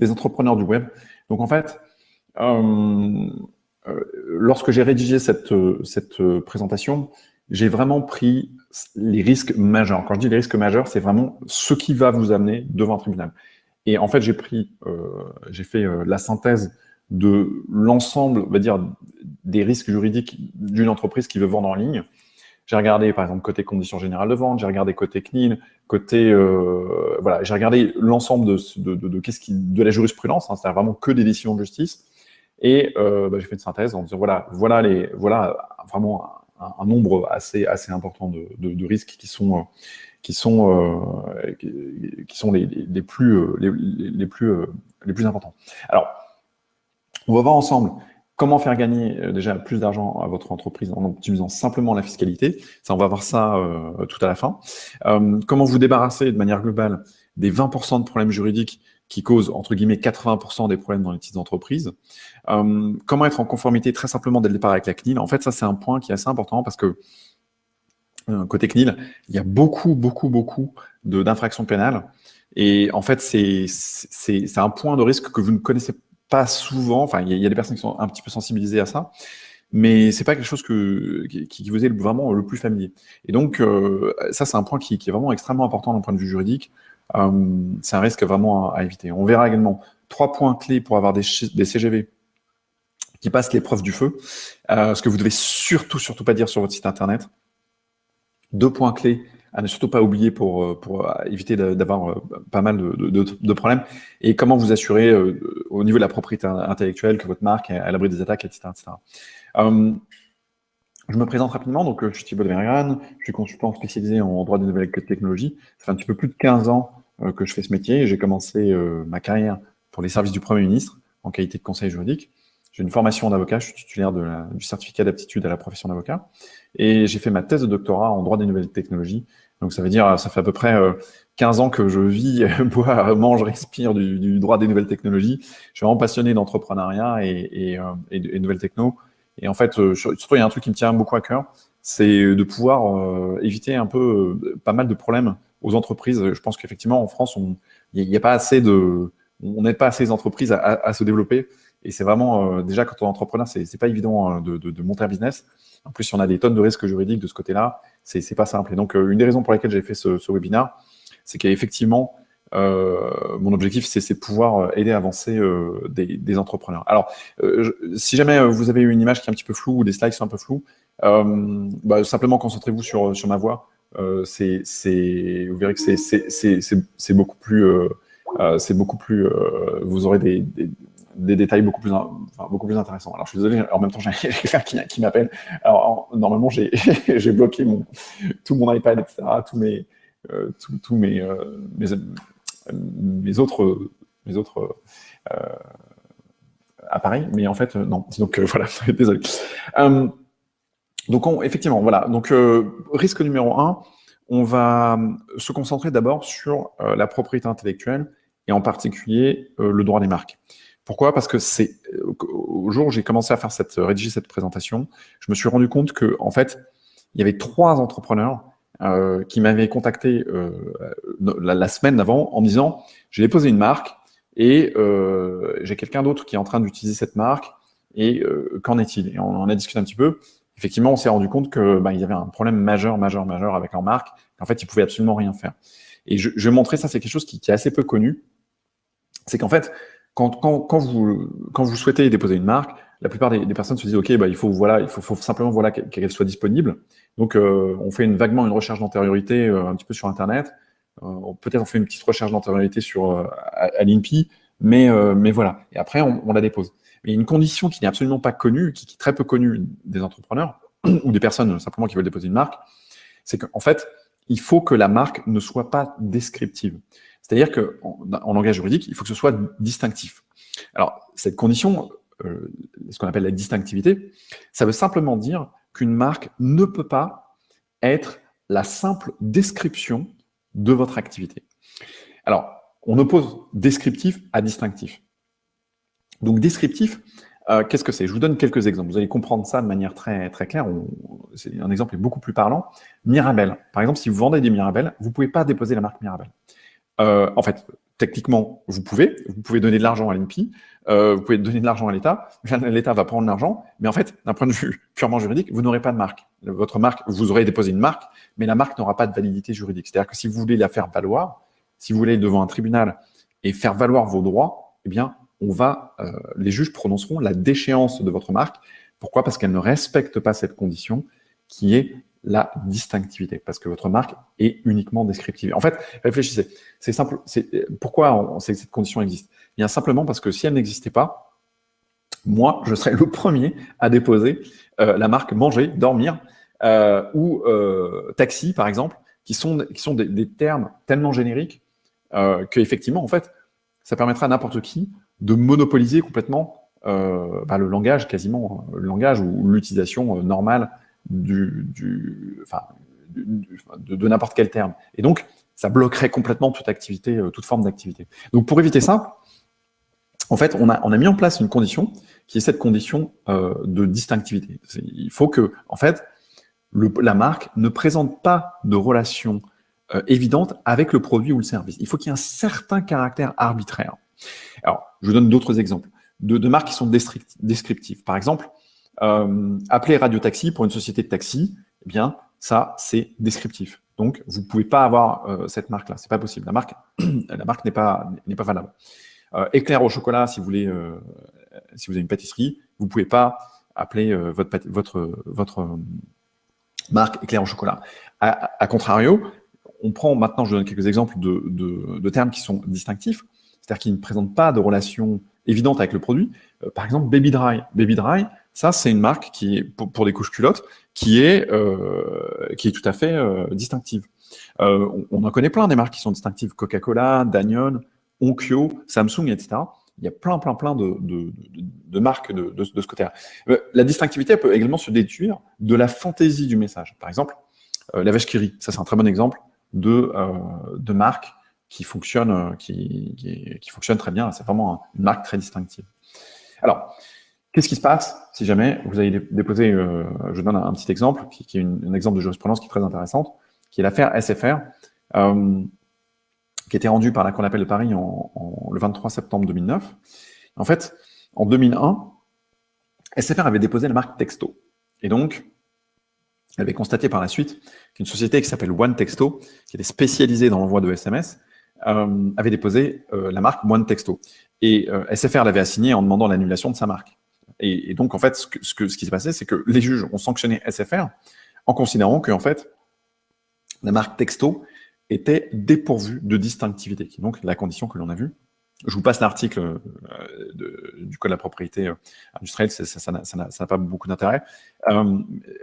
des entrepreneurs du web. Donc en fait, lorsque j'ai rédigé cette présentation, j'ai vraiment pris les risques majeurs. Quand je dis les risques majeurs, c'est vraiment ce qui va vous amener devant un tribunal. Et en fait, j'ai fait la synthèse de l'ensemble, on va dire, des risques juridiques d'une entreprise qui veut vendre en ligne. J'ai regardé, par exemple, côté conditions générales de vente, j'ai regardé côté CNIL, côté, voilà, j'ai regardé l'ensemble de la jurisprudence, hein, c'est-à-dire vraiment que des décisions de justice. Et j'ai fait une synthèse en disant, voilà vraiment un nombre assez important de risques qui sont les plus importants. Alors, on va voir ensemble comment faire gagner déjà plus d'argent à votre entreprise en optimisant simplement la fiscalité. Ça, on va voir ça tout à la fin. Comment vous débarrasser de manière globale des 20% de problèmes juridiques qui causent, entre guillemets, 80% des problèmes dans les petites entreprises. Comment être en conformité très simplement dès le départ avec la CNIL. En fait, ça, c'est un point qui est assez important parce que côté CNIL, il y a beaucoup d'infractions pénales. Et en fait, c'est un point de risque que vous ne connaissez pas souvent. Enfin, il y a des personnes qui sont un petit peu sensibilisées à ça, mais c'est pas quelque chose qui vous est vraiment le plus familier. Et donc, ça, c'est un point qui est vraiment extrêmement important d'un point de vue juridique. C'est un risque vraiment à éviter. On verra également 3 points clés pour avoir des CGV qui passent l'épreuve du feu, ce que vous devez surtout pas dire sur votre site internet. 2 points clés à ne surtout pas oublier pour éviter d'avoir pas mal de problèmes, et comment vous assurer au niveau de la propriété intellectuelle que votre marque est à l'abri des attaques, etc. Je me présente rapidement, donc je suis Thibaut de Vergane, je suis consultant spécialisé en droit des nouvelles technologies. Ça fait un petit peu plus de 15 ans que je fais ce métier. J'ai commencé ma carrière pour les services du Premier ministre en qualité de conseiller juridique. J'ai une formation d'avocat, je suis titulaire du certificat d'aptitude à la profession d'avocat. Et j'ai fait ma thèse de doctorat en droit des nouvelles technologies. Donc ça veut dire, ça fait à peu près 15 ans que je vis, bois, mange, respire du droit des nouvelles technologies. Je suis vraiment passionné d'entrepreneuriat et nouvelles techno. Et en fait, surtout, il y a un truc qui me tient beaucoup à cœur, c'est de pouvoir éviter un peu pas mal de problèmes aux entreprises. Je pense qu'effectivement, en France, il n'y a pas assez on n'aide pas assez les entreprises à se développer. Et c'est vraiment, déjà, quand on est entrepreneur, c'est pas évident de monter un business. En plus, si on a des tonnes de risques juridiques de ce côté-là, c'est pas simple. Et donc, une des raisons pour lesquelles j'ai fait ce webinaire, c'est qu'effectivement, mon objectif, c'est de pouvoir aider à avancer des entrepreneurs. Alors, si jamais vous avez une image qui est un petit peu floue ou des slides qui sont un peu flous, simplement concentrez-vous sur ma voix. Vous verrez que c'est beaucoup plus, vous aurez des détails beaucoup plus intéressants. Alors, je suis désolé, en même temps, j'ai quelqu'un qui m'appelle. Alors, normalement, j'ai bloqué tout mon iPad, etc., tous mes autres appareils, mais en fait, non. Donc, voilà, désolé. Donc, effectivement, voilà. Donc, risque numéro 1, on va se concentrer d'abord sur la propriété intellectuelle et en particulier le droit des marques. Pourquoi? Parce que au jour où j'ai commencé à rédiger cette présentation, je me suis rendu compte que, en fait, il y avait 3 entrepreneurs qui m'avaient contacté la semaine d'avant en me disant « j'ai déposé une marque et j'ai quelqu'un d'autre qui est en train d'utiliser cette marque et qu'en est-il ?» Et on en a discuté un petit peu. Effectivement, on s'est rendu compte que il y avait un problème majeur avec leur marque. En fait, ils pouvaient absolument rien faire. Et je vais montrer ça, c'est quelque chose qui est assez peu connu. C'est qu'en fait, quand vous souhaitez déposer une marque, la plupart des personnes se disent, OK, il faut simplement qu'elle soit disponible. Donc, on fait vaguement une recherche d'antériorité un petit peu sur Internet. Peut-être on fait une petite recherche d'antériorité à l'INPI, mais voilà. Et après, on la dépose. Mais une condition qui n'est absolument pas connue, qui est très peu connue des entrepreneurs ou des personnes simplement qui veulent déposer une marque, c'est qu'en fait, il faut que la marque ne soit pas descriptive. C'est-à-dire qu'en langage juridique, il faut que ce soit distinctif. Alors, cette condition, ce qu'on appelle la distinctivité, ça veut simplement dire qu'une marque ne peut pas être la simple description de votre activité. Alors, on oppose descriptif à distinctif. Donc, descriptif, qu'est-ce que c'est? Je vous donne quelques exemples. Vous allez comprendre ça de manière très, très claire. Un exemple est beaucoup plus parlant. Mirabelle. Par exemple, si vous vendez des Mirabelle, vous ne pouvez pas déposer la marque Mirabelle. En fait, techniquement, vous pouvez donner de l'argent à l'INPI, vous pouvez donner de l'argent à l'État, l'État va prendre l'argent, mais en fait, d'un point de vue purement juridique, vous n'aurez pas de marque. Votre marque, vous aurez déposé une marque, mais la marque n'aura pas de validité juridique. C'est-à-dire que si vous voulez la faire valoir, si vous voulez aller devant un tribunal et faire valoir vos droits, eh bien, les juges prononceront la déchéance de votre marque. Pourquoi? Parce qu'elle ne respecte pas cette condition qui est la distinctivité, parce que votre marque est uniquement descriptive. En fait, réfléchissez, c'est simple. Pourquoi cette condition existe? Bien simplement parce que si elle n'existait pas, moi, je serais le premier à déposer la marque manger, dormir ou taxi, par exemple, qui sont des termes tellement génériques qu'effectivement, en fait, ça permettra à n'importe qui de monopoliser complètement le langage, quasiment, le langage ou l'utilisation normale de n'importe quel terme. Et donc, ça bloquerait complètement toute activité, toute forme d'activité. Donc, pour éviter ça, en fait, on a mis en place une condition qui est cette condition de distinctivité. Il faut que, en fait, la marque ne présente pas de relation évidente avec le produit ou le service. Il faut qu'il y ait un certain caractère arbitraire. Alors, je vous donne d'autres exemples de marques qui sont descriptives. Par exemple, appeler Radio Taxi pour une société de taxi, eh bien, ça, c'est descriptif. Donc, vous ne pouvez pas avoir cette marque-là. C'est pas possible. La marque n'est pas valable. Éclair au chocolat, si vous avez une pâtisserie, vous ne pouvez pas appeler votre marque Éclair au chocolat. A contrario, on prend maintenant, je donne quelques exemples de termes qui sont distinctifs, c'est-à-dire qui ne présentent pas de relation évidente avec le produit. Par exemple, Baby Dry. Baby Dry, ça, c'est une marque qui est pour des couches culottes qui est tout à fait distinctive. On en connaît plein des marques qui sont distinctives. Coca-Cola, Danone, Onkyo, Samsung, etc. Il y a plein de marques de ce côté-là. La distinctivité peut également se déduire de la fantaisie du message. Par exemple, la vache qui rit. Ça, c'est un très bon exemple de marque qui fonctionne très bien. C'est vraiment une marque très distinctive. Alors, qu'est-ce qui se passe si jamais vous avez déposé, je donne un petit exemple, qui est un exemple de jurisprudence qui est très intéressante, qui est l'affaire SFR, qui a été rendue par la Cour d'appel de Paris le 23 septembre 2009. En fait, en 2001, SFR avait déposé la marque Texto. Et donc, elle avait constaté par la suite qu'une société qui s'appelle One Texto, qui était spécialisée dans l'envoi de SMS, avait déposé la marque One Texto. Et SFR l'avait assignée en demandant l'annulation de sa marque. Et donc, en fait, ce qui s'est passé, c'est que les juges ont sanctionné SFR en considérant que, en fait, la marque Texto était dépourvue de distinctivité, qui est donc la condition que l'on a vue. Je vous passe l'article du Code de la propriété industrielle, ça n'a pas beaucoup d'intérêt.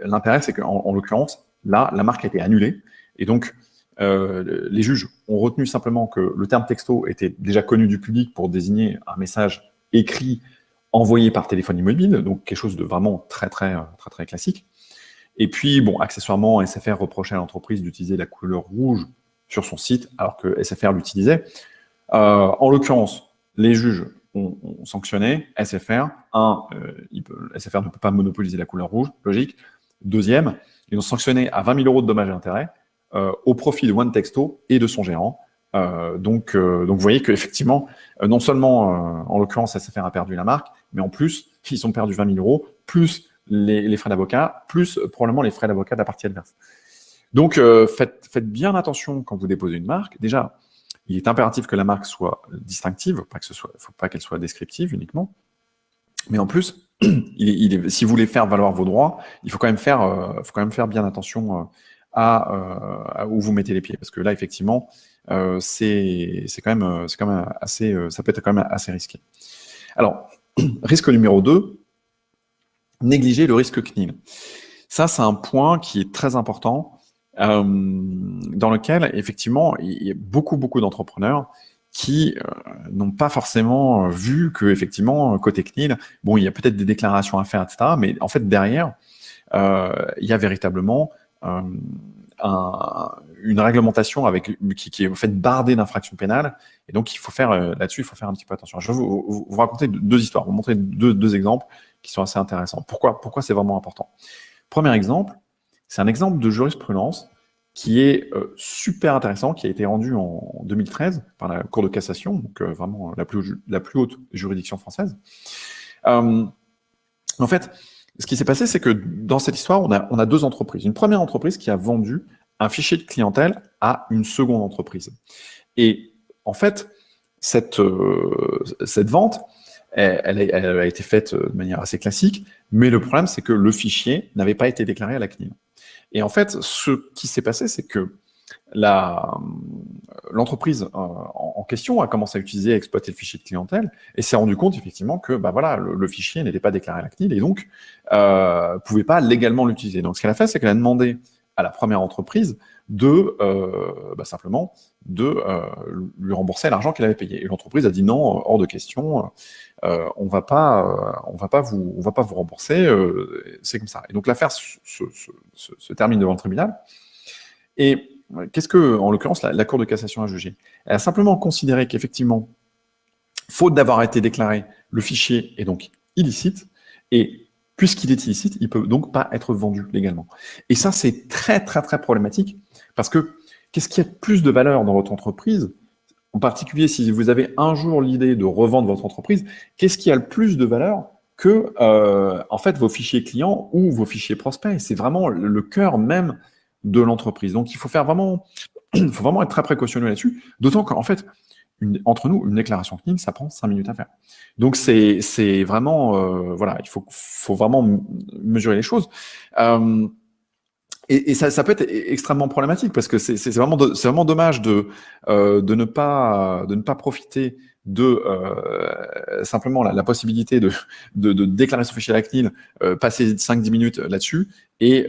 L'intérêt, c'est qu'en l'occurrence, là, la marque a été annulée. Et donc, les juges ont retenu simplement que le terme texto était déjà connu du public pour désigner un message écrit envoyé par téléphone mobile, donc quelque chose de vraiment très classique. Et puis, bon, accessoirement, SFR reprochait à l'entreprise d'utiliser la couleur rouge sur son site, alors que SFR l'utilisait. En l'occurrence, les juges ont sanctionné SFR. SFR ne peut pas monopoliser la couleur rouge, logique. Deuxième, ils ont sanctionné à 20 000 € de dommages et intérêts au profit de One Texto et de son gérant. Donc, vous voyez qu'effectivement, non seulement, en l'occurrence, SFR a perdu la marque, mais en plus, ils ont perdu 20 000 €, plus les frais d'avocat, plus probablement les frais d'avocat de la partie adverse. Donc, faites bien attention quand vous déposez une marque. Déjà, il est impératif que la marque soit distinctive, il ne faut pas qu'elle soit descriptive uniquement. Mais en plus, si vous voulez faire valoir vos droits, il faut quand même faire bien attention à où vous mettez les pieds. Parce que là, effectivement, c'est quand même assez, ça peut être quand même assez risqué. Alors, risque numéro 2, négliger le risque CNIL. Ça, c'est un point qui est très important. Dans lequel, effectivement, il y a beaucoup d'entrepreneurs qui n'ont pas forcément vu que, effectivement, côté CNIL, bon, il y a peut-être des déclarations à faire, etc., mais en fait, derrière, il y a véritablement une réglementation qui est en fait bardée d'infractions pénales, et donc il faut faire là-dessus, il faut faire un petit peu attention. Je vais vous raconter deux histoires, vous montrer deux exemples qui sont assez intéressants. Pourquoi c'est vraiment important? Premier exemple, c'est un exemple de jurisprudence qui est super intéressant, qui a été rendu en 2013 par la Cour de cassation, donc vraiment la plus haute juridiction française. En fait, ce qui s'est passé, c'est que dans cette histoire, on a deux entreprises. Une première entreprise qui a vendu un fichier de clientèle à une seconde entreprise. Et en fait, cette vente, elle a été faite de manière assez classique, mais le problème, c'est que le fichier n'avait pas été déclaré à la CNIL. Et en fait, ce qui s'est passé, c'est que l'entreprise en question a commencé à utiliser, à exploiter le fichier de clientèle et s'est rendu compte effectivement que voilà, le fichier n'était pas déclaré à la CNIL et donc ne pouvait pas légalement l'utiliser. Donc ce qu'elle a fait, c'est qu'elle a demandé à la première entreprise simplement de lui rembourser l'argent qu'elle avait payé. Et l'entreprise a dit non, hors de question, on va pas vous rembourser, c'est comme ça. Et donc l'affaire se termine devant le tribunal. Et qu'est-ce que, en l'occurrence, la Cour de cassation a jugé? Elle a simplement considéré qu'effectivement, faute d'avoir été déclaré, le fichier est donc illicite, et puisqu'il est illicite, il ne peut donc pas être vendu légalement. Et ça, c'est très, très, très problématique, parce que qu'est-ce qui a plus de valeur dans votre entreprise? En particulier, si vous avez un jour l'idée de revendre votre entreprise, qu'est-ce qui a le plus de valeur que, en fait, vos fichiers clients ou vos fichiers prospects? C'est vraiment le cœur même de l'entreprise. Donc, il faut vraiment être très précautionneux là-dessus, d'autant qu'en fait, entre nous, une déclaration CNIL, ça prend 5 minutes à faire. Donc, c'est vraiment, voilà, il faut vraiment mesurer les choses. Et ça peut être extrêmement problématique parce que c'est vraiment dommage de ne pas profiter de simplement la possibilité de déclarer son fichier à la CNIL, passer 5-10 minutes là-dessus et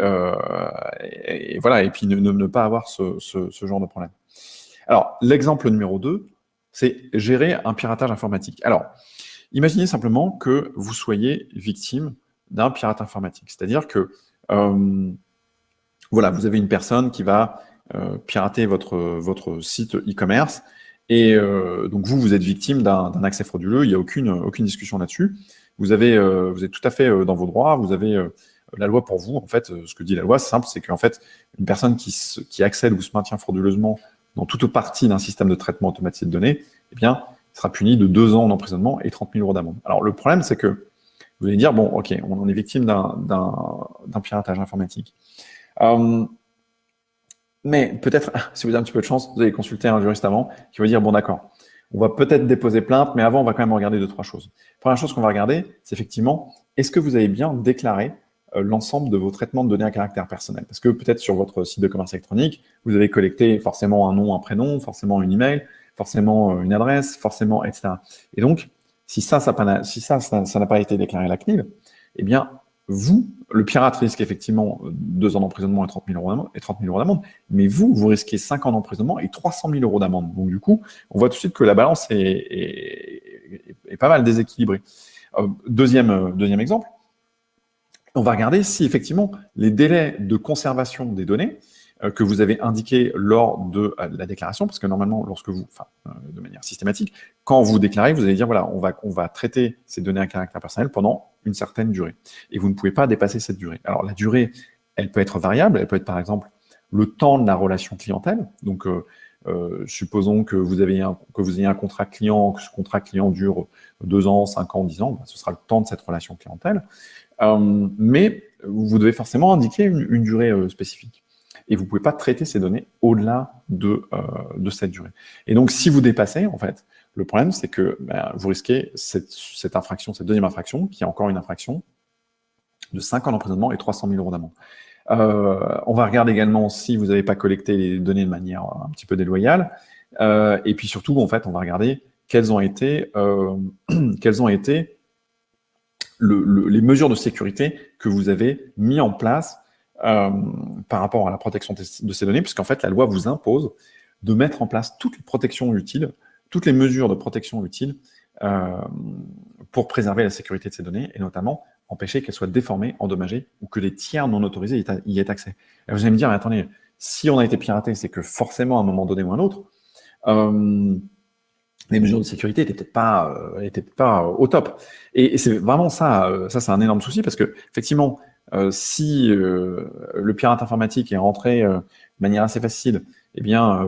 voilà, et puis ne pas avoir ce genre de problème. Alors, l'exemple numéro 2, c'est gérer un piratage informatique. Alors, imaginez simplement que vous soyez victime d'un pirate informatique. C'est-à-dire que voilà, vous avez une personne qui va pirater votre site e-commerce et donc vous êtes victime d'un accès frauduleux, il n'y a aucune discussion là-dessus. Vous êtes tout à fait dans vos droits, vous avez la loi pour vous. En fait, ce que dit la loi, c'est simple, c'est qu'en fait, une personne qui accède ou se maintient frauduleusement dans toute partie d'un système de traitement automatisé de données, eh bien, sera puni de 2 ans d'emprisonnement et 30 000 € d'amende. Alors, le problème, c'est que vous allez dire, bon, ok, on est victime d'un piratage informatique. Mais peut-être, si vous avez un petit peu de chance, vous allez consulter un juriste avant qui va dire, bon d'accord, on va peut-être déposer plainte, mais avant, on va quand même regarder 2-3 choses. Première chose qu'on va regarder, c'est effectivement, est-ce que vous avez bien déclaré l'ensemble de vos traitements de données à caractère personnel? Parce que peut-être sur votre site de commerce électronique, vous avez collecté forcément un nom, un prénom, forcément une email, forcément une adresse, forcément, etc. Et donc, si ça n'a pas été déclaré à la CNIL, eh bien, vous, le pirate risque effectivement 2 ans d'emprisonnement et 30 000 € d'amende, mais vous risquez 5 ans d'emprisonnement et 300 000 € d'amende. Donc du coup, on voit tout de suite que la balance est pas mal déséquilibrée. Deuxième exemple, on va regarder si effectivement les délais de conservation des données que vous avez indiqués lors de la déclaration, parce que normalement, de manière systématique, quand vous déclarez, vous allez dire, voilà, on va traiter ces données à caractère personnel pendant une certaine durée. Et vous ne pouvez pas dépasser cette durée. Alors, la durée, elle peut être variable. Elle peut être, par exemple, le temps de la relation clientèle. Donc, supposons que vous ayez un contrat client, que ce contrat client dure 2 ans, 5 ans, 10 ans, ce sera le temps de cette relation clientèle. Mais vous devez forcément indiquer une durée spécifique. Et vous ne pouvez pas traiter ces données au-delà de cette durée. Et donc, si vous dépassez, en fait, le problème, c'est que vous risquez cette infraction, cette deuxième infraction, qui est encore une infraction, de 5 ans d'emprisonnement et 300 000 € d'amende. On va regarder également si vous n'avez pas collecté les données de manière un petit peu déloyale. Et puis surtout, en fait, on va regarder quelles ont été les mesures de sécurité que vous avez mis en place par rapport à la protection de ces données, puisqu'en fait, la loi vous impose de mettre en place toutes les protections utiles, toutes les mesures de protection utiles pour préserver la sécurité de ces données, et notamment empêcher qu'elles soient déformées, endommagées, ou que les tiers non autorisés y aient accès. Et vous allez me dire, mais attendez, si on a été piraté, c'est que forcément, à un moment donné ou à un autre, les mesures de sécurité n'étaient peut-être pas au top. Et c'est vraiment ça c'est un énorme souci, parce que effectivement, si le pirate informatique est rentré manière assez facile, eh bien,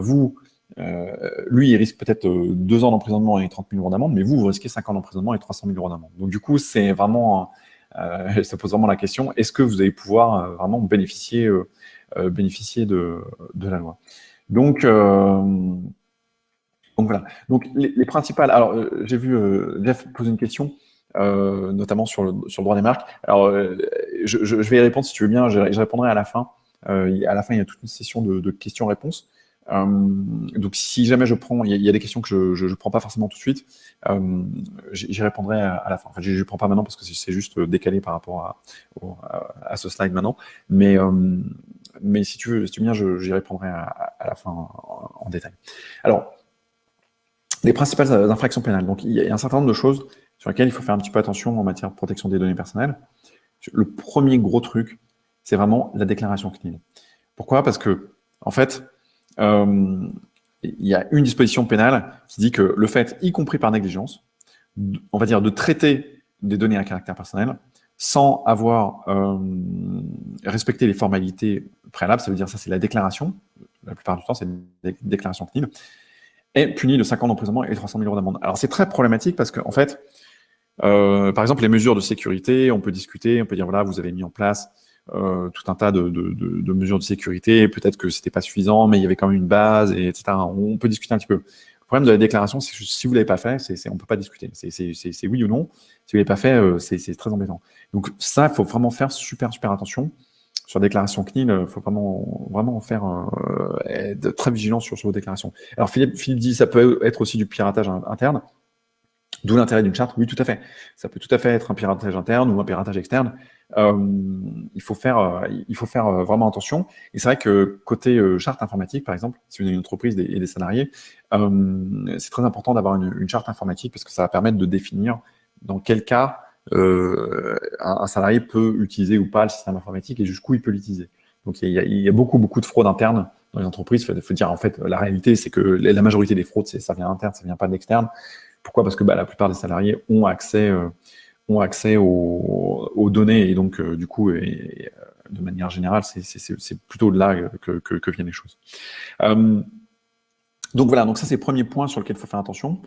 lui, il risque peut-être 2 ans d'emprisonnement et 30 000 euros d'amende, mais vous risquez 5 ans d'emprisonnement et 300 000 euros d'amende. Donc, du coup, c'est vraiment, ça pose vraiment la question, est-ce que vous allez pouvoir vraiment bénéficier de la loi? Donc, voilà. Donc les principales. Alors j'ai vu Jeff poser une question, notamment sur le droit des marques. Alors je vais y répondre si tu veux bien. Je répondrai à la fin. À la fin, il y a toute une session de questions-réponses. Donc si jamais il y a des questions que je prends pas forcément tout de suite, j'y répondrai à la fin. Enfin, je prends pas maintenant parce que c'est juste décalé par rapport à ce slide maintenant. Mais si tu veux bien, j'y répondrai à la fin en détail. Alors, les principales infractions pénales. Donc, il y a un certain nombre de choses sur lesquelles il faut faire un petit peu attention en matière de protection des données personnelles. Le premier gros truc, c'est vraiment la déclaration CNIL. Pourquoi? Parce que, en fait, il y a une disposition pénale qui dit que le fait, y compris par négligence, on va dire de traiter des données à caractère personnel sans avoir respecté les formalités préalables, ça veut dire ça, c'est la déclaration. La plupart du temps, c'est une déclaration CNIL, est puni de 5 ans d'emprisonnement et 300 000 euros d'amende. Alors c'est très problématique parce qu'en fait, par exemple, les mesures de sécurité, on peut discuter, on peut dire voilà, vous avez mis en place tout un tas de mesures de sécurité, peut-être que c'était pas suffisant, mais il y avait quand même une base, etc. On peut discuter un petit peu. Le problème de la déclaration, c'est que si vous l'avez pas fait, on peut pas discuter. C'est oui ou non. Si vous l'avez pas fait, c'est très embêtant. Donc ça, il faut vraiment faire super attention. Sur la déclaration CNIL, il faut vraiment faire être très vigilant sur vos déclarations. Alors Philippe dit ça peut être aussi du piratage interne, d'où l'intérêt d'une charte. Oui, tout à fait. Ça peut tout à fait être un piratage interne ou un piratage externe. Il faut faire vraiment attention. Et c'est vrai que côté charte informatique, par exemple, si vous avez une entreprise et des salariés, c'est très important d'avoir une charte informatique parce que ça va permettre de définir dans quel cas un salarié peut utiliser ou pas le système informatique et jusqu'où il peut l'utiliser. Donc il y a beaucoup de fraudes internes dans les entreprises. Il faut dire en fait la réalité, c'est que la majorité des fraudes, ça vient interne, ça vient pas de l'externe. Pourquoi? Parce que la plupart des salariés ont accès aux données et donc du coup, de manière générale, c'est plutôt de là que viennent les choses. Donc voilà, donc ça c'est le premier point sur lequel il faut faire attention.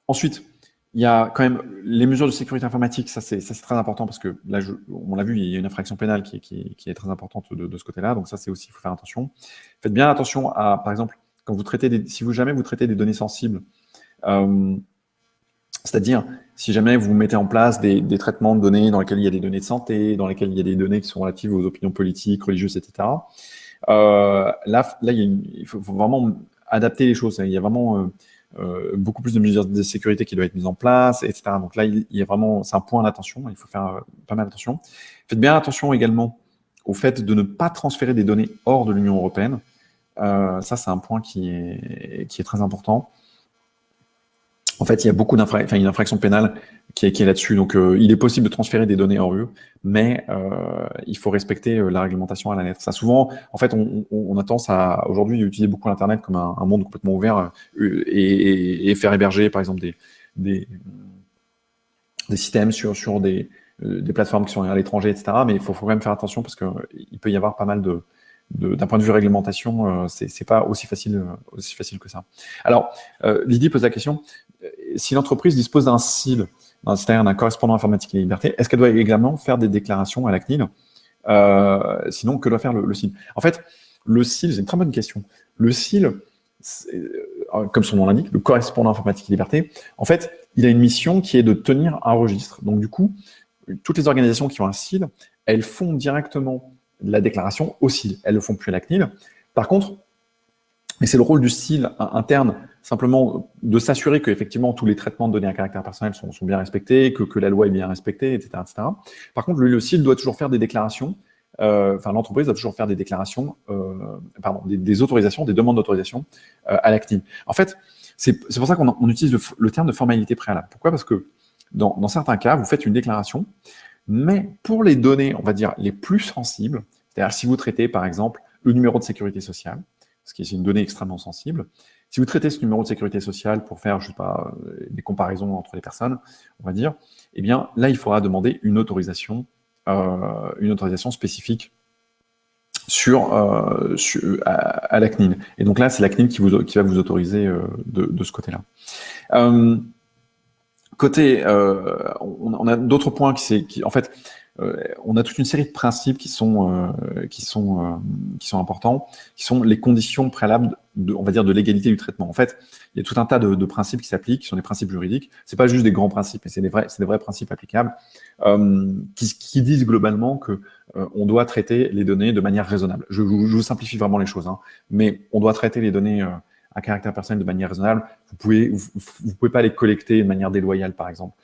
Ensuite, il y a quand même les mesures de sécurité informatique, ça c'est très important parce que là, on l'a vu, il y a une infraction pénale qui est très importante de ce côté-là, donc ça c'est aussi, il faut faire attention. Faites bien attention à, par exemple, quand vous traitez si jamais vous traitez des données sensibles, c'est-à-dire si jamais vous mettez en place des traitements de données dans lesquels il y a des données de santé, dans lesquels il y a des données qui sont relatives aux opinions politiques, religieuses, etc., là il faut vraiment adapter les choses. Il y a vraiment beaucoup plus de mesures de sécurité qui doivent être mises en place, etc. Donc là, il y a vraiment, c'est un point d'attention, il faut faire pas mal attention. Faites bien attention également au fait de ne pas transférer des données hors de l'Union européenne. Ça, c'est un point qui est très important. En fait, il y a beaucoup une infraction pénale qui est là-dessus. Donc, il est possible de transférer des données hors UE, mais il faut respecter la réglementation à la lettre. Ça, souvent, en fait, on a tendance à aujourd'hui utiliser beaucoup l'Internet comme un monde complètement ouvert et faire héberger, par exemple, des systèmes sur des plateformes qui sont à l'étranger, etc. Mais il faut quand même faire attention parce qu'il peut y avoir pas mal d'un point de vue réglementation, c'est pas aussi facile que ça. Alors, Lydie pose la question, si l'entreprise dispose d'un CIL, c'est-à-dire d'un correspondant informatique et liberté, est-ce qu'elle doit également faire des déclarations à la CNIL? Sinon, que doit faire le CIL? En fait, le CIL, c'est une très bonne question. Le CIL, comme son nom l'indique, le correspondant informatique et liberté, en fait, il a une mission qui est de tenir un registre. Donc, du coup, toutes les organisations qui ont un CIL, elles font directement la déclaration au CIL. Elles ne le font plus à la CNIL. Par contre, et c'est le rôle du CIL interne, simplement de s'assurer qu'effectivement tous les traitements de données à caractère personnel sont bien respectés, que la loi est bien respectée, etc., etc. Par contre, le CIL doit toujours faire des déclarations, l'entreprise doit toujours faire des déclarations, des autorisations, des demandes d'autorisation à la CNIL. En fait, c'est pour ça qu'on utilise le terme de formalité préalable. Pourquoi? Parce que dans certains cas, vous faites une déclaration, mais pour les données, on va dire, les plus sensibles, c'est-à-dire si vous traitez, par exemple, le numéro de sécurité sociale, ce qui est une donnée extrêmement sensible, si vous traitez ce numéro de sécurité sociale pour faire, je sais pas, des comparaisons entre les personnes, on va dire, eh bien, là, il faudra demander une autorisation spécifique à la CNIL. Et donc là, c'est la CNIL qui va vous autoriser de ce côté-là. On a d'autres points en fait, on a toute une série de principes qui sont importants, qui sont les conditions préalables on va dire, de l'égalité du traitement. En fait, il y a tout un tas de principes qui s'appliquent, qui sont des principes juridiques. C'est pas juste des grands principes, mais c'est des vrais principes applicables qui disent globalement que on doit traiter les données de manière raisonnable. Je vous simplifie vraiment les choses, hein, mais on doit traiter les données à caractère personnel de manière raisonnable. Vous pouvez pas les collecter de manière déloyale, par exemple.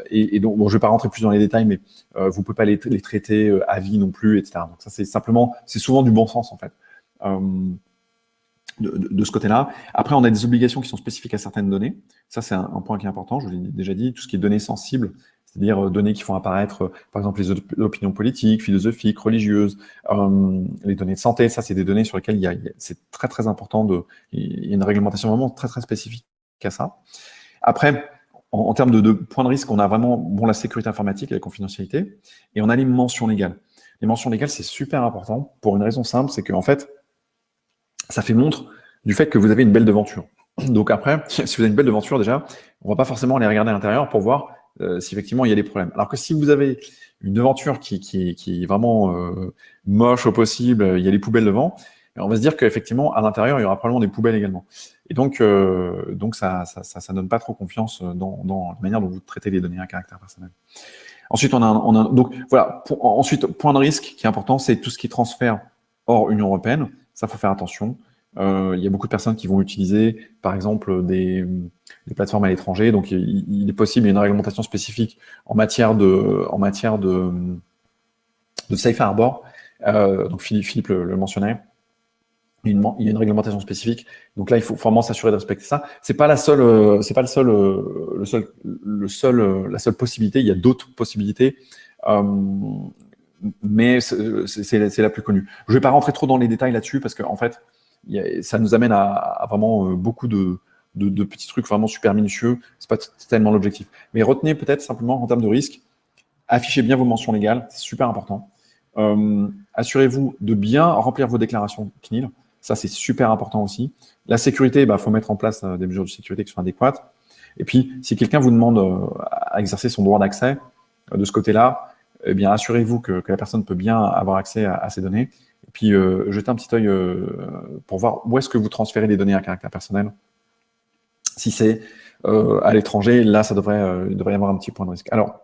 Et donc, bon, je vais pas rentrer plus dans les détails, mais vous pouvez pas les traiter à vie non plus, etc. Donc ça, c'est souvent du bon sens, en fait. De ce côté-là. Après, on a des obligations qui sont spécifiques à certaines données. Ça, c'est un point qui est important. Je vous l'ai déjà dit, tout ce qui est données sensibles, c'est-à-dire données qui font apparaître, par exemple, les opinions politiques, philosophiques, religieuses, les données de santé. Ça, c'est des données sur lesquelles c'est très, très important. Il y a une réglementation vraiment très, très spécifique à ça. Après, en termes de points de risque, on a vraiment la sécurité informatique et la confidentialité, et on a les mentions légales. Les mentions légales, c'est super important pour une raison simple, c'est qu'en fait, ça fait montre du fait que vous avez une belle devanture. Donc après, si vous avez une belle devanture déjà, on va pas forcément aller regarder à l'intérieur pour voir si effectivement il y a des problèmes. Alors que si vous avez une devanture qui est vraiment moche au possible, il y a les poubelles devant, on va se dire qu'effectivement à l'intérieur il y aura probablement des poubelles également. Et donc ça donne pas trop confiance dans la manière dont vous traitez les données à caractère personnel. Ensuite, donc voilà. Ensuite, point de risque qui est important, c'est tout ce qui est transfert hors Union européenne. Ça, faut faire attention. Il y a beaucoup de personnes qui vont utiliser, par exemple, des plateformes à l'étranger. Donc, il est possible, il y a une réglementation spécifique en matière de safe harbor. Donc, Philippe le mentionnait. Il y a une réglementation spécifique. Donc là, il faut vraiment s'assurer de respecter ça. C'est pas la seule possibilité. Il y a d'autres possibilités. Mais c'est la plus connue. Je ne vais pas rentrer trop dans les détails là-dessus parce qu'en fait, ça nous amène à vraiment beaucoup de petits trucs vraiment super minutieux. Ce n'est pas tellement l'objectif. Mais retenez peut-être simplement en termes de risque, affichez bien vos mentions légales, c'est super important. Assurez-vous de bien remplir vos déclarations CNIL. Ça, c'est super important aussi. La sécurité, faut mettre en place des mesures de sécurité qui sont adéquates. Et puis, si quelqu'un vous demande à exercer son droit d'accès de ce côté-là, eh bien, assurez-vous que la personne peut bien avoir accès à ces données. Et puis, jetez un petit œil pour voir où est-ce que vous transférez les données à caractère personnel. Si c'est à l'étranger, là, il devrait y avoir un petit point de risque. Alors,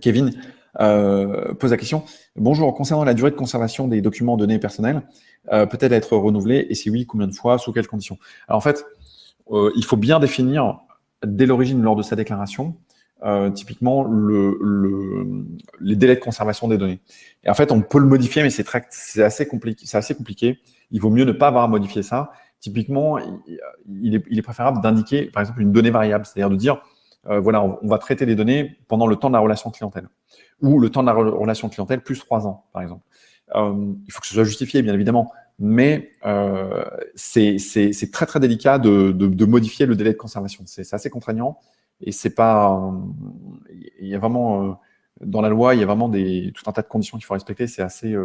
Kevin pose la question. Bonjour, concernant la durée de conservation des documents données personnelles, peut-elle être renouvelée? Et si oui, combien de fois? Sous quelles conditions? Alors, en fait, il faut bien définir dès l'origine, lors de sa déclaration, typiquement les délais de conservation des données. Et en fait, on peut le modifier, mais c'est assez compliqué. Il vaut mieux ne pas avoir à modifier ça. Typiquement, il est préférable d'indiquer, par exemple, une donnée variable, c'est-à-dire de dire, voilà, on va traiter les données pendant le temps de la relation clientèle, ou le temps de la relation clientèle plus 3 ans, par exemple. Il faut que ce soit justifié, bien évidemment, mais c'est très très délicat de modifier le délai de conservation. C'est assez contraignant. Et c'est pas, il y a vraiment dans la loi, il y a vraiment tout un tas de conditions qu'il faut respecter. C'est assez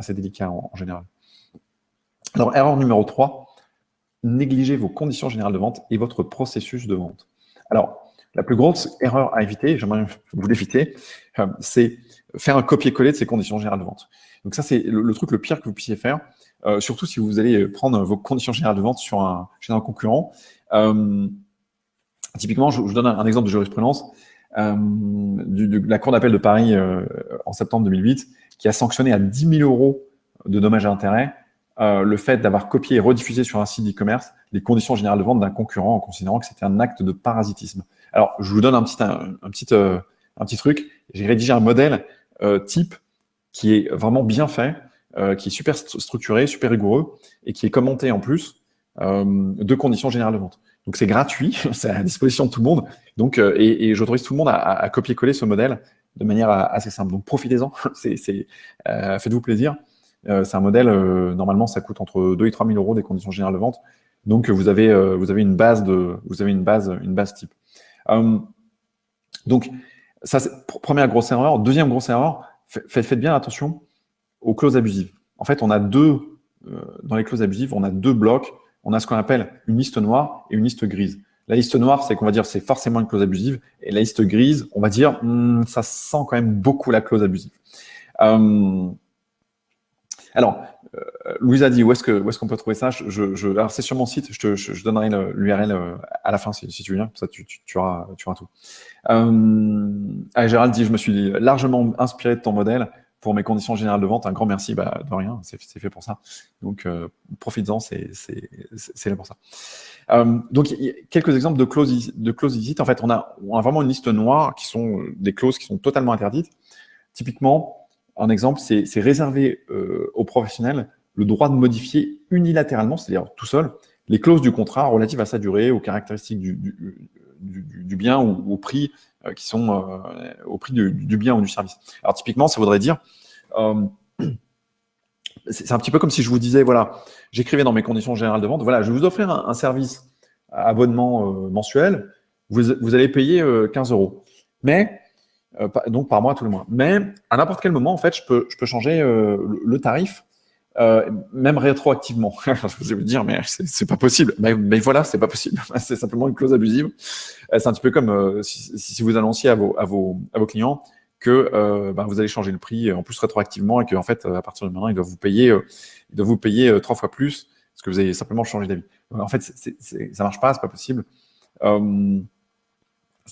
délicat en général. Alors, erreur numéro 3, négligez vos conditions générales de vente et votre processus de vente. Alors, la plus grosse erreur à éviter, j'aimerais vous l'éviter, c'est faire un copier-coller de ces conditions générales de vente. Donc ça, c'est le truc le pire que vous puissiez faire, surtout si vous allez prendre vos conditions générales de vente chez un concurrent. Typiquement, je vous donne un exemple de jurisprudence de la Cour d'appel de Paris en septembre 2008, qui a sanctionné à 10 000 € de dommages et intérêts le fait d'avoir copié et rediffusé sur un site d'e-commerce les conditions générales de vente d'un concurrent en considérant que c'était un acte de parasitisme. Alors, je vous donne un petit truc. J'ai rédigé un modèle type qui est vraiment bien fait, qui est super structuré, super rigoureux et qui est commenté en plus de conditions générales de vente. Donc, c'est gratuit, c'est à disposition de tout le monde. Donc, et j'autorise tout le monde à copier-coller ce modèle de manière assez simple. Donc, profitez-en, faites-vous plaisir. C'est un modèle, normalement, ça coûte entre 2 et 3 000 € des conditions générales de vente. Donc, vous avez une base type. Donc, ça, c'est première grosse erreur. Deuxième grosse erreur, faites bien attention aux clauses abusives. En fait, on a deux, dans les clauses abusives, on a deux blocs. On a ce qu'on appelle une liste noire et une liste grise. La liste noire, c'est qu'on va dire c'est forcément une clause abusive. Et la liste grise, on va dire ça sent quand même beaucoup la clause abusive. Alors, Louise a dit où est-ce qu'on peut trouver ça. Alors, c'est sur mon site. Je donnerai l'URL à la fin si tu veux bien. Comme ça, tu auras tout. Gérald dit je me suis largement inspiré de ton modèle pour mes conditions générales de vente. Un grand merci. De rien, c'est fait pour ça. Donc, profites-en, c'est là pour ça. Donc, quelques exemples de clauses illicites. En fait, on a vraiment une liste noire qui sont des clauses qui sont totalement interdites. Typiquement, un exemple, c'est réservé aux professionnels le droit de modifier unilatéralement, c'est-à-dire tout seul, les clauses du contrat relatives à sa durée, aux caractéristiques du bien ou au prix qui sont au prix du bien ou du service. Alors typiquement, ça voudrait dire, c'est un petit peu comme si je vous disais, voilà, j'écrivais dans mes conditions générales de vente, voilà, je vais vous offrir un service abonnement mensuel, vous allez payer 15 €. Mais donc par mois tous les mois. Mais à n'importe quel moment, en fait, je peux changer le tarif, même rétroactivement. Vous allez me dire, mais c'est pas possible. Mais voilà, c'est pas possible. C'est simplement une clause abusive. C'est un petit peu comme si vous annonciez à vos clients que vous allez changer le prix en plus rétroactivement et qu'en fait, à partir de maintenant, ils doivent vous payer 3 fois plus parce que vous avez simplement changé d'avis. En fait, ça marche pas, c'est pas possible.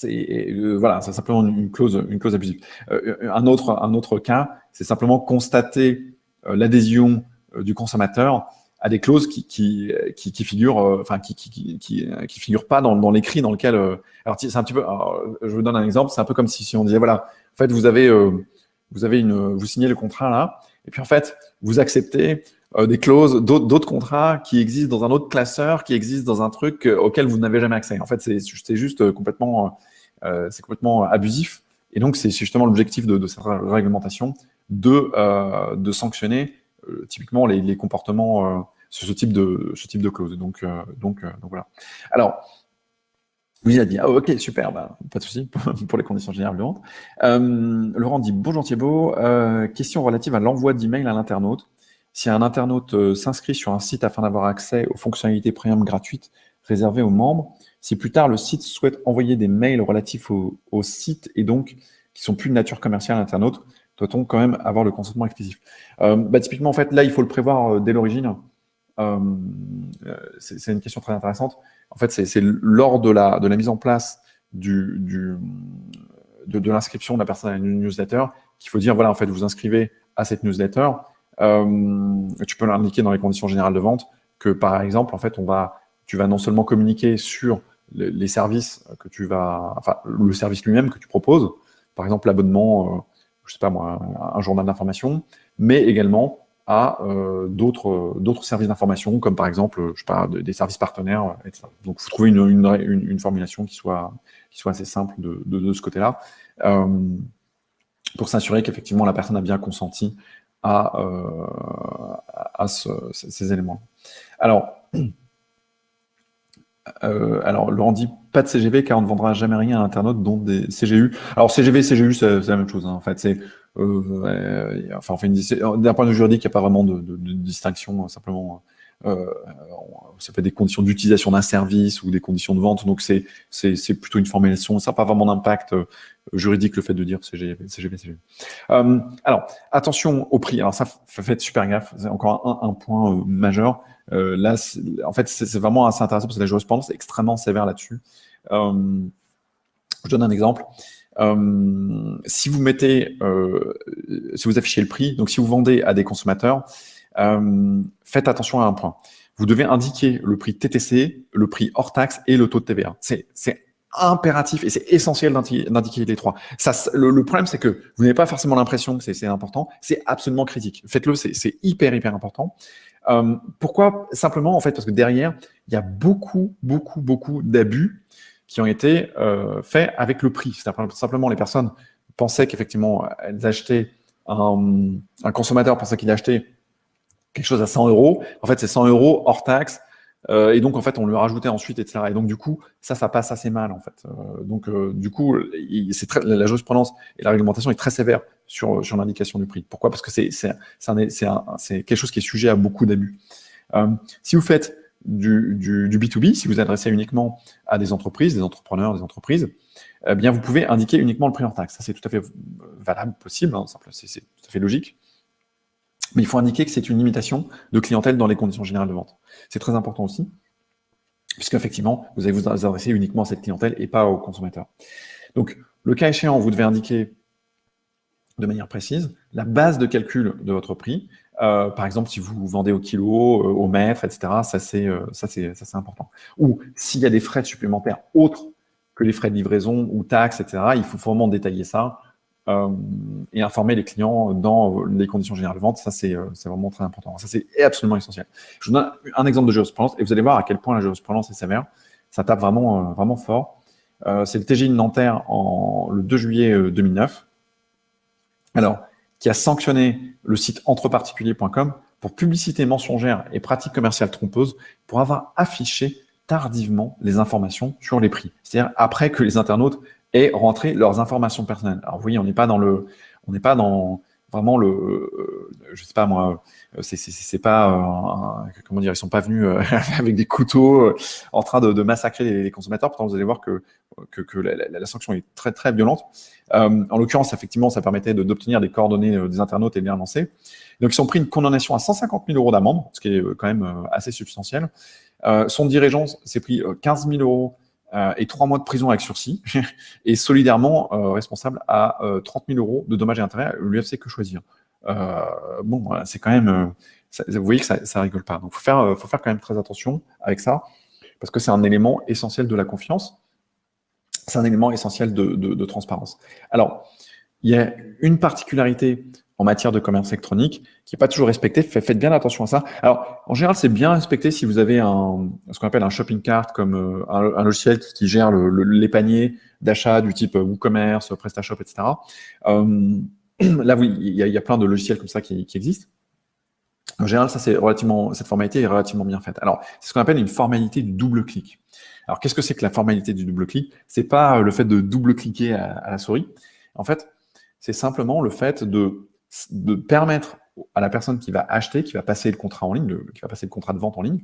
Voilà, c'est simplement une clause abusive. Un autre cas, c'est simplement constater l'adhésion du consommateur à des clauses qui figurent, qui figurent pas dans l'écrit dans lequel. Alors c'est un petit peu. Je vous donne un exemple. C'est un peu comme si on disait voilà, en fait vous signez le contrat là, et puis en fait vous acceptez des clauses d'autres contrats qui existent dans un autre classeur, qui existent dans un truc auquel vous n'avez jamais accès. En fait, c'est juste complètement abusif. Et donc, c'est justement l'objectif de cette réglementation de sanctionner typiquement les comportements sur ce type de clause. Donc voilà. Alors, Louise a dit, ok, super, pas de souci pour les conditions générales de vente. Laurent dit, bonjour Thibaut, question relative à l'envoi d'email à l'internaute. Si un internaute s'inscrit sur un site afin d'avoir accès aux fonctionnalités premium gratuites réservées aux membres, si plus tard le site souhaite envoyer des mails relatifs au site et donc qui sont plus de nature commerciale à l'internaute, doit-on quand même avoir le consentement exclusif? Typiquement, en fait, là, il faut le prévoir dès l'origine. C'est une question très intéressante. En fait, c'est lors de la mise en place de l'inscription de la personne à une newsletter qu'il faut dire, voilà, en fait, vous inscrivez à cette newsletter. Tu peux l'indiquer dans les conditions générales de vente que, par exemple, en fait, tu vas non seulement communiquer sur les services le service lui-même que tu proposes, par exemple l'abonnement, je sais pas moi, un journal d'information, mais également à d'autres services d'information, comme par exemple, je sais pas, des services partenaires, etc. Donc, il faut trouver une formulation qui soit assez simple de ce côté-là, pour s'assurer qu'effectivement la personne a bien consenti à ces éléments. Alors, Laurent dit pas de CGV car on ne vendra jamais rien à l'internaute, dont des CGU. Alors CGV, CGU, c'est la même chose. Hein. En fait, on fait d'un point de vue juridique, il n'y a pas vraiment de distinction. Simplement, ça peut être des conditions d'utilisation d'un service ou des conditions de vente. Donc c'est plutôt une formulation. Ça n'a pas vraiment d'impact juridique le fait de dire CGV, CGU. Alors attention au prix. Alors ça, faites super gaffe. C'est encore un point majeur. Là, en fait, c'est vraiment assez intéressant parce que la jurisprudence est extrêmement sévère là-dessus. Je donne un exemple. Si vous affichez le prix, donc si vous vendez à des consommateurs, faites attention à un point. Vous devez indiquer le prix TTC, le prix hors taxe et le taux de TVA. C'est impératif et c'est essentiel d'indiquer les trois. Le problème, c'est que vous n'avez pas forcément l'impression que c'est important. C'est absolument critique. Faites-le, c'est hyper important. Pourquoi? Simplement, en fait, parce que derrière, il y a beaucoup d'abus qui ont été faits avec le prix. Simplement, les personnes pensaient qu'effectivement, elles achetaient un consommateur pensait qu'il achetait quelque chose à 100 €. En fait, c'est 100 € hors taxe, Et donc, en fait, on le rajoutait ensuite, etc. Et donc, du coup, ça passe assez mal, en fait. Du coup, la jurisprudence et la réglementation est très sévère sur l'indication du prix. Pourquoi? Parce que c'est quelque chose qui est sujet à beaucoup d'abus. Si vous faites du B2B, si vous adressez uniquement à des entreprises, des entrepreneurs, des entreprises, eh bien, vous pouvez indiquer uniquement le prix hors taxe. Ça, c'est tout à fait valable, possible, hein, c'est tout à fait logique. Mais il faut indiquer que c'est une limitation de clientèle dans les conditions générales de vente. C'est très important aussi, puisqu'effectivement, vous allez vous adresser uniquement à cette clientèle et pas aux consommateurs. Donc, le cas échéant, vous devez indiquer de manière précise la base de calcul de votre prix. Par exemple, si vous vendez au kilo, au mètre, etc., ça c'est important. Ou s'il y a des frais supplémentaires autres que les frais de livraison ou taxes, etc., il faut vraiment détailler ça et informer les clients dans les conditions générales de vente. Ça, c'est vraiment très important. Ça, c'est absolument essentiel. Je vous donne un exemple de jurisprudence et vous allez voir à quel point la jurisprudence est sévère. Ça tape vraiment, vraiment fort. C'est le TGI de Nanterre le 2 juillet 2009. Alors, qui a sanctionné le site entreparticuliers.com pour publicité mensongère et pratiques commerciales trompeuses pour avoir affiché tardivement les informations sur les prix. C'est-à-dire après que les internautes aient rentré leurs informations personnelles. Alors, vous voyez, on n'est pas dans vraiment je sais pas moi, c'est pas, comment dire, ils sont pas venus avec des couteaux en train de massacrer les consommateurs. Pourtant, vous allez voir que la sanction est très très violente. En l'occurrence, effectivement, ça permettait d'obtenir des coordonnées des internautes et de les relancer. Donc, ils ont pris une condamnation à 150 000 euros d'amende, ce qui est quand même assez substantiel. Son dirigeant s'est pris 15 000 euros et 3 mois de prison avec sursis, et solidairement responsable à 30 000 euros de dommages et intérêts, l'UFC Que Choisir. Bon, voilà, c'est quand même... vous voyez que ça rigole pas. Donc, faut faire quand même très attention avec ça, parce que c'est un élément essentiel de la confiance. C'est un élément essentiel de transparence. Alors, il y a une particularité en matière de commerce électronique qui n'est pas toujours respectée. Faites bien attention à ça. Alors, en général, c'est bien respecté si vous avez ce qu'on appelle un shopping cart, comme un logiciel qui gère les paniers d'achat du type WooCommerce, PrestaShop, etc. Là, oui, il y a plein de logiciels comme ça qui existent. En général, cette formalité est relativement bien faite. Alors, c'est ce qu'on appelle une formalité du double clic. Alors, qu'est-ce que c'est que la formalité du double clic? C'est pas le fait de double-cliquer à la souris. En fait, c'est simplement le fait de permettre à la personne qui va acheter, qui va passer le contrat en ligne, qui va passer le contrat de vente en ligne,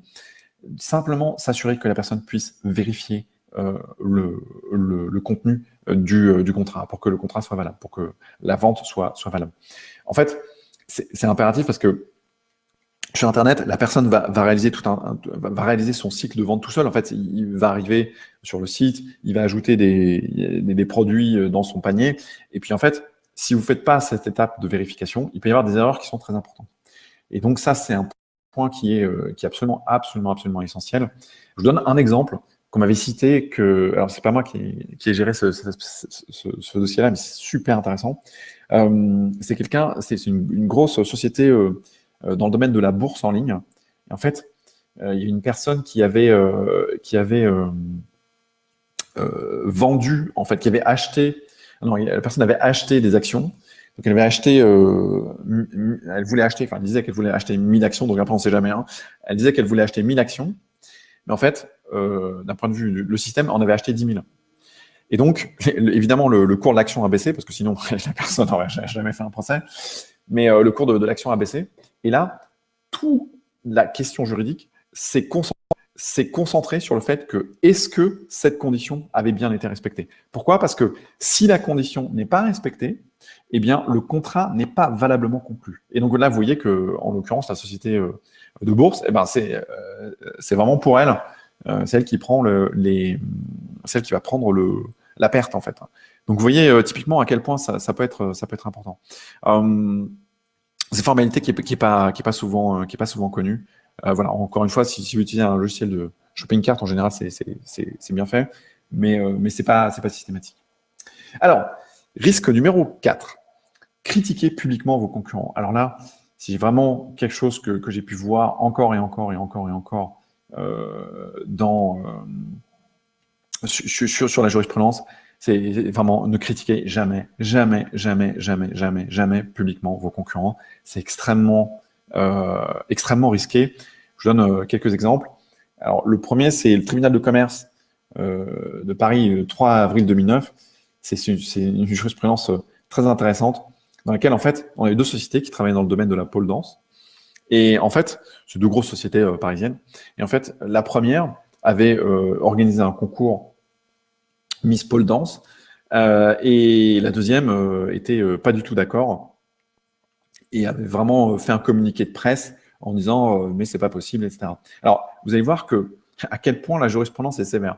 simplement s'assurer que la personne puisse vérifier le contenu du contrat pour que le contrat soit valable, pour que la vente soit valable. En fait, c'est impératif parce que sur Internet, la personne va réaliser son cycle de vente tout seul. En fait, il va arriver sur le site, il va ajouter des produits dans son panier. Et puis, en fait, si vous ne faites pas cette étape de vérification, il peut y avoir des erreurs qui sont très importantes. Et donc, ça, c'est un point qui est absolument, absolument, absolument essentiel. Je vous donne un exemple qu'on m'avait cité. Alors, c'est pas moi qui ai géré ce dossier-là, mais c'est super intéressant. C'est une grosse société dans le domaine de la bourse en ligne. Et en fait, il y a une personne qui avait vendu, en fait, qui avait acheté. Non, la personne avait acheté des actions. Donc, elle avait acheté, elle voulait acheter, enfin, elle disait qu'elle voulait acheter 1000 actions. Donc, après, on ne sait jamais. Hein. Elle disait qu'elle voulait acheter 1000 actions. Mais en fait, d'un point de vue, le système en avait acheté 10 000. Et donc, évidemment, le cours de l'action a baissé, parce que sinon, la personne n'aurait jamais fait un procès. Mais le cours de l'action a baissé. Et là, toute la question juridique s'est concentrée sur le fait que est-ce que cette condition avait bien été respectée? Pourquoi? Parce que si la condition n'est pas respectée, eh bien, le contrat n'est pas valablement conclu. Et donc là, vous voyez que, en l'occurrence, la société de bourse, eh ben, c'est vraiment pour elle, celle qui prend celle qui va prendre la perte, en fait. Donc, vous voyez typiquement à quel point ça peut être important. C'est une formalité qui est pas souvent connue. Voilà, encore une fois, si vous utilisez un logiciel de shopping cart, en général, c'est bien fait, mais c'est pas systématique. Alors, risque numéro 4, critiquer publiquement vos concurrents. Alors là, c'est vraiment quelque chose que j'ai pu voir encore et encore et encore et encore sur la jurisprudence. C'est vraiment ne critiquez jamais, jamais, jamais, jamais, jamais, jamais publiquement vos concurrents. C'est extrêmement risqué. Je donne quelques exemples. Alors, le premier, c'est le tribunal de commerce de Paris, le 3 avril 2009. C'est une jurisprudence très intéressante dans laquelle, en fait, on a eu deux sociétés qui travaillaient dans le domaine de la pole dance. Et en fait, c'est deux grosses sociétés parisiennes. Et en fait, la première avait organisé un concours Miss Pole Dance et la deuxième était pas du tout d'accord et avait vraiment fait un communiqué de presse en disant mais c'est pas possible, etc. Alors, vous allez voir que à quel point la jurisprudence est sévère.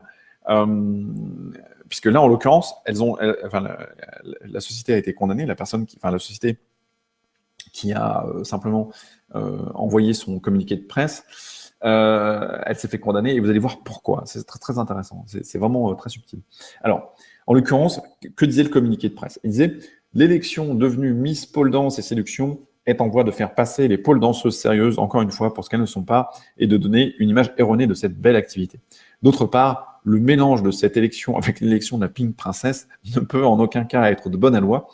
Puisque là, en l'occurrence, la société a été condamnée, la société qui a simplement envoyé son communiqué de presse, elle s'est fait condamner et vous allez voir pourquoi. C'est très, très intéressant. C'est vraiment très subtil. Alors, en l'occurrence, que disait le communiqué de presse? Il disait « L'élection devenue Miss Pole Dance et Séduction est en voie de faire passer les pôles danseuses sérieuses, encore une fois, pour ce qu'elles ne sont pas, et de donner une image erronée de cette belle activité. D'autre part, le mélange de cette élection avec l'élection de la Pink Princess ne peut en aucun cas être de bonne aloi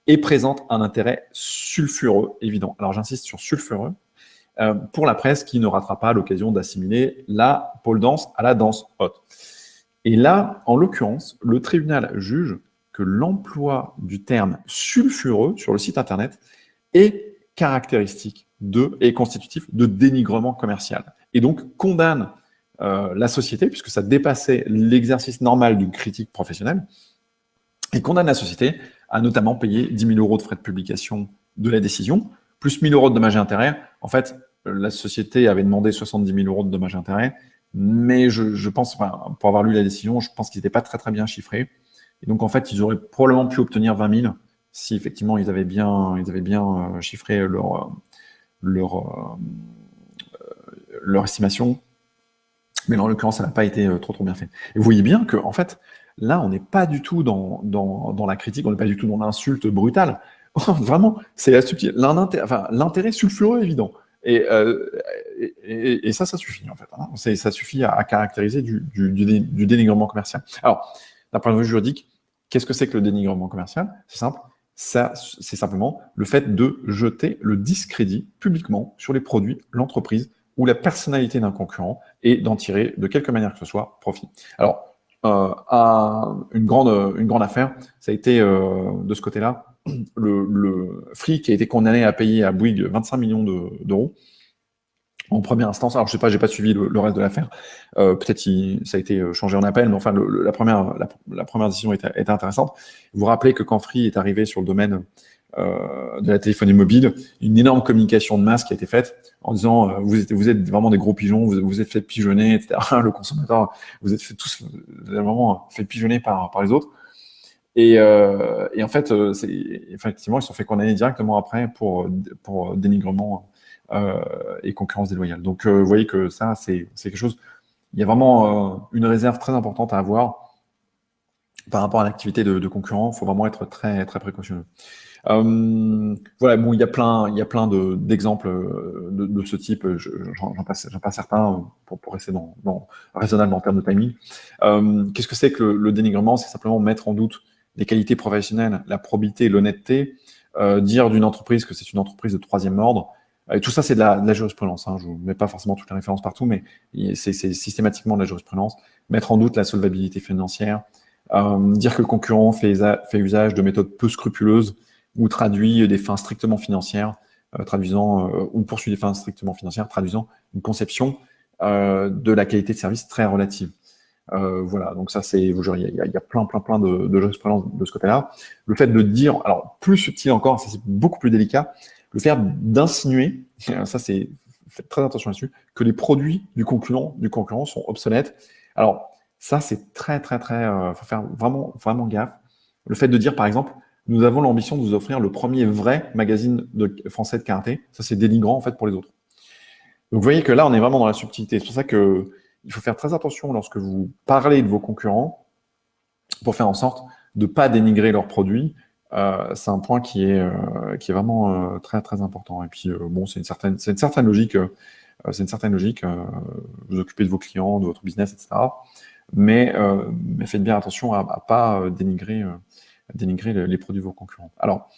et présente un intérêt sulfureux, évident. » Alors j'insiste sur sulfureux, pour la presse qui ne ratera pas l'occasion d'assimiler la pole dance à la danse haute. Et là, en l'occurrence, le tribunal juge que l'emploi du terme sulfureux sur le site internet est caractéristique et constitutif de dénigrement commercial. Et donc condamne la société, puisque ça dépassait l'exercice normal d'une critique professionnelle, et condamne la société à notamment payer 10 000 € de frais de publication de la décision, plus 1 000 € de dommages et intérêts. En fait, la société avait demandé 70 000 € de dommages et intérêts, mais je pense, enfin, pour avoir lu la décision, je pense qu'ils n'étaient pas très très bien chiffrés. Et donc, en fait, ils auraient probablement pu obtenir 20 000 si effectivement ils avaient bien chiffré leur estimation. Mais en l'occurrence, ça n'a pas été trop bien fait. Et vous voyez bien que, en fait, là, on n'est pas du tout dans la critique, on n'est pas du tout dans l'insulte brutale. Vraiment, c'est la subtilité, l'intérêt sulfureux évident. Et ça suffit, en fait. Hein. Ça suffit à caractériser du dénigrement commercial. Alors, d'un point de vue juridique, qu'est-ce que c'est que le dénigrement commercial? C'est simple. C'est simplement le fait de jeter le discrédit publiquement sur les produits, l'entreprise ou la personnalité d'un concurrent et d'en tirer, de quelque manière que ce soit, profit. Alors, une grande affaire, ça a été de ce côté-là, le Free qui a été condamné à payer à Bouygues 25 millions d'euros en première instance. Alors, je sais pas, j'ai pas suivi le reste de l'affaire. Peut-être ça a été changé en appel, mais enfin, la première décision était intéressante. Vous vous rappelez que quand Free est arrivé sur le domaine de la téléphonie mobile, une énorme communication de masse qui a été faite en disant vous êtes vraiment des gros pigeons, vous êtes fait pigeonner, etc. Le consommateur, vous êtes vraiment fait pigeonner par les autres. Et en fait, effectivement, ils se sont fait condamner directement après pour dénigrement et concurrence déloyale. Donc, vous voyez que ça, c'est quelque chose. Il y a vraiment une réserve très importante à avoir par rapport à l'activité de concurrent. Il faut vraiment être très, très précautionneux. Voilà, bon, il y a plein d'exemples de ce type. J'en passe certains pour rester raisonnable en termes de timing. Qu'est-ce que c'est que le dénigrement? C'est simplement mettre en doute les qualités professionnelles, la probité, l'honnêteté, dire d'une entreprise que c'est une entreprise de troisième ordre. Et tout ça, c'est de la jurisprudence. Hein. Je ne vous mets pas forcément toutes les références partout, mais c'est systématiquement de la jurisprudence. Mettre en doute la solvabilité financière, dire que le concurrent fait usage de méthodes peu scrupuleuses ou traduit des fins strictement financières, ou poursuit des fins strictement financières, traduisant une conception de la qualité de service très relative. Voilà, donc ça, il y a plein de jurisprudence de ce côté-là. Le fait de dire, alors plus subtil encore, ça c'est beaucoup plus délicat, le fait d'insinuer, ça c'est, faites très attention là-dessus, que les produits du concurrent sont obsolètes. Alors ça c'est très, faut faire vraiment gaffe. Le fait de dire par exemple, nous avons l'ambition de vous offrir le premier vrai magazine français de karaté, ça c'est dénigrant en fait pour les autres. Donc vous voyez que là on est vraiment dans la subtilité. C'est pour ça que il faut faire très attention lorsque vous parlez de vos concurrents pour faire en sorte de ne pas dénigrer leurs produits. C'est un point qui est vraiment très, très important. Et puis, bon, c'est une certaine logique. Vous occupez de vos clients, de votre business, etc. Mais faites bien attention à ne pas dénigrer les produits de vos concurrents. Alors,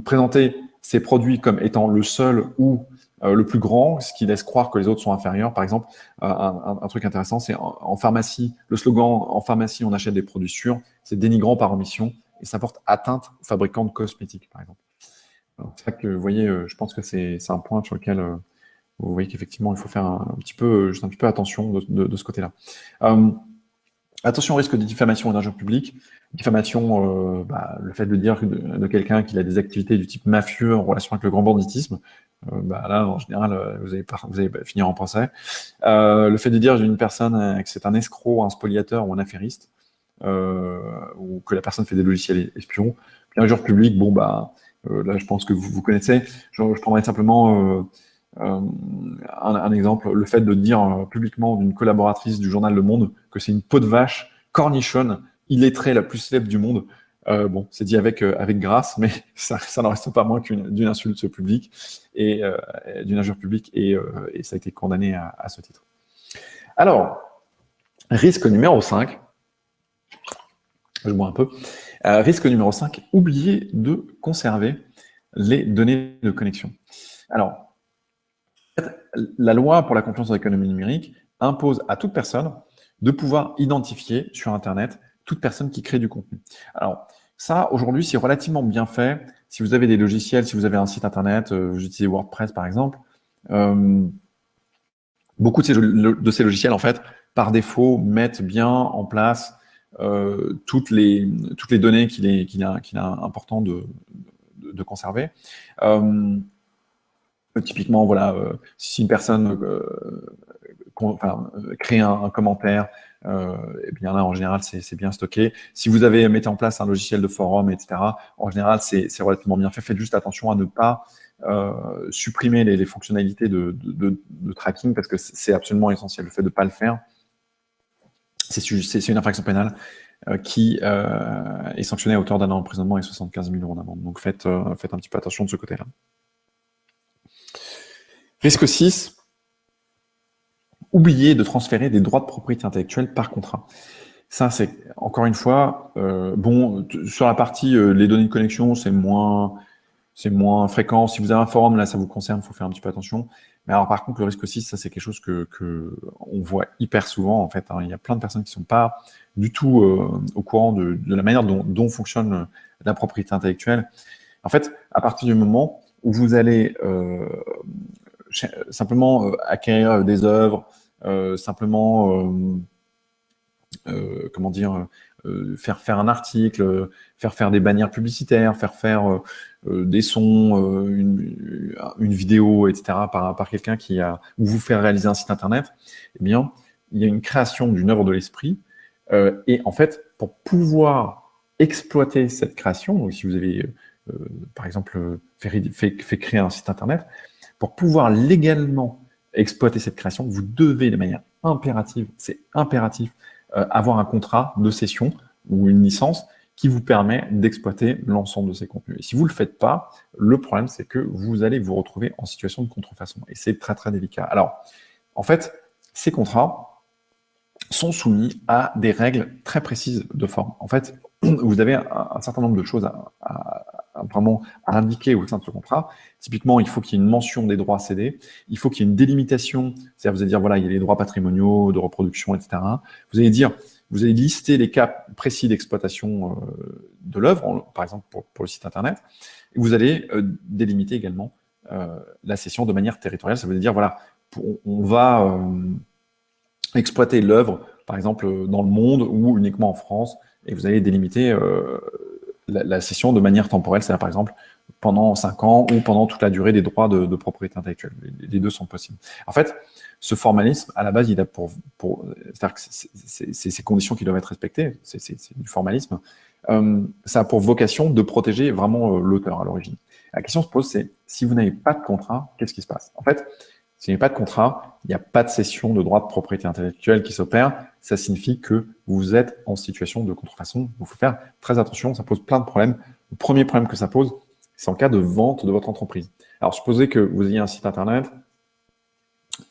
présenter ces produits comme étant le seul ou le plus grand, ce qui laisse croire que les autres sont inférieurs. Par exemple, un truc intéressant, c'est en pharmacie, le slogan en pharmacie, on achète des produits sûrs, c'est dénigrant par omission et ça porte atteinte aux fabricants de cosmétiques, par exemple. C'est ça que vous voyez, je pense que c'est un point sur lequel vous voyez qu'effectivement, il faut faire juste un petit peu attention de ce côté-là. Attention au risque de diffamation et d'injure publique. Diffamation, le fait de dire de quelqu'un qu'il a des activités du type mafieux en relation avec le grand banditisme, là, en général, vous allez finir en procès. Le fait de dire d'une personne que c'est un escroc, un spoliateur ou un affairiste, ou que la personne fait des logiciels espions. L'injure publique, là, je pense que vous connaissez. Je prendrai simplement un exemple, le fait de dire publiquement d'une collaboratrice du journal Le Monde que c'est une peau de vache cornichonne, illettrée, la plus célèbre du monde. C'est dit avec grâce, mais ça n'en reste pas moins d'une insulte publique et d'une injure publique, et ça a été condamné à ce titre. Alors, risque numéro 5, je bois un peu, risque numéro 5, oublier de conserver les données de connexion. Alors, la loi pour la confiance dans l'économie numérique impose à toute personne de pouvoir identifier sur Internet toute personne qui crée du contenu. Alors, ça, aujourd'hui, c'est relativement bien fait. Si vous avez des logiciels, si vous avez un site Internet, vous utilisez WordPress, par exemple, beaucoup de ces logiciels, en fait, par défaut, mettent bien en place toutes les données qu'il est important de conserver. Typiquement, voilà, si une personne crée un commentaire, et bien là, en général, c'est bien stocké. Si vous mettez en place un logiciel de forum, etc., en général, c'est relativement bien fait. Faites juste attention à ne pas supprimer les fonctionnalités de tracking, parce que c'est absolument essentiel. Le fait de ne pas le faire, c'est une infraction pénale qui est sanctionnée à hauteur d'un an d'emprisonnement et 75 000 € d'amende. Donc faites un petit peu attention de ce côté-là. Risque 6, oublier de transférer des droits de propriété intellectuelle par contrat. Ça, c'est encore une fois, sur la partie les données de connexion, c'est moins fréquent. Si vous avez un forum, là, ça vous concerne, il faut faire un petit peu attention. Mais alors, par contre, le risque 6, ça, c'est quelque chose que on voit hyper souvent, en fait. Il y a plein de personnes qui ne sont pas du tout au courant de la manière dont fonctionne la propriété intellectuelle. En fait, à partir du moment où vous allez simplement acquérir des œuvres, simplement, faire un article, faire des bannières publicitaires, faire des sons, une vidéo, etc. par quelqu'un ou vous faire réaliser un site internet, eh bien, il y a une création d'une œuvre de l'esprit. Et en fait, pour pouvoir exploiter cette création, donc si vous avez, par exemple, fait créer un site internet, pour pouvoir légalement exploiter cette création, vous devez de manière impérative, c'est impératif, avoir un contrat de cession ou une licence qui vous permet d'exploiter l'ensemble de ces contenus. Et si vous ne le faites pas, le problème, c'est que vous allez vous retrouver en situation de contrefaçon. Et c'est très, très délicat. Alors, en fait, ces contrats sont soumis à des règles très précises de forme. En fait, vous avez un certain nombre de choses vraiment à indiquer au sein de ce contrat. Typiquement, il faut qu'il y ait une mention des droits cédés, il faut qu'il y ait une délimitation, c'est-à-dire vous allez dire, voilà, il y a les droits patrimoniaux, de reproduction, etc. Vous allez lister les cas précis d'exploitation de l'œuvre, par exemple pour le site Internet, et vous allez délimiter également la cession de manière territoriale. Ça veut dire, voilà, on va exploiter l'œuvre, par exemple, dans le monde ou uniquement en France, et vous allez délimiter la cession de manière temporelle, c'est-à-dire par exemple pendant 5 ans ou pendant toute la durée des droits de propriété intellectuelle. Les deux sont possibles. En fait, ce formalisme, à la base, il a c'est-à-dire que c'est ces conditions qui doivent être respectées, c'est du formalisme, ça a pour vocation de protéger vraiment l'auteur à l'origine. La question se pose, c'est si vous n'avez pas de contrat, qu'est-ce qui se passe? En fait, s'il n'y a pas de contrat, il n'y a pas de cession de droits de propriété intellectuelle qui s'opère. Ça signifie que vous êtes en situation de contrefaçon. Il faut faire très attention, ça pose plein de problèmes. Le premier problème que ça pose, c'est en cas de vente de votre entreprise. Alors, supposez que vous ayez un site Internet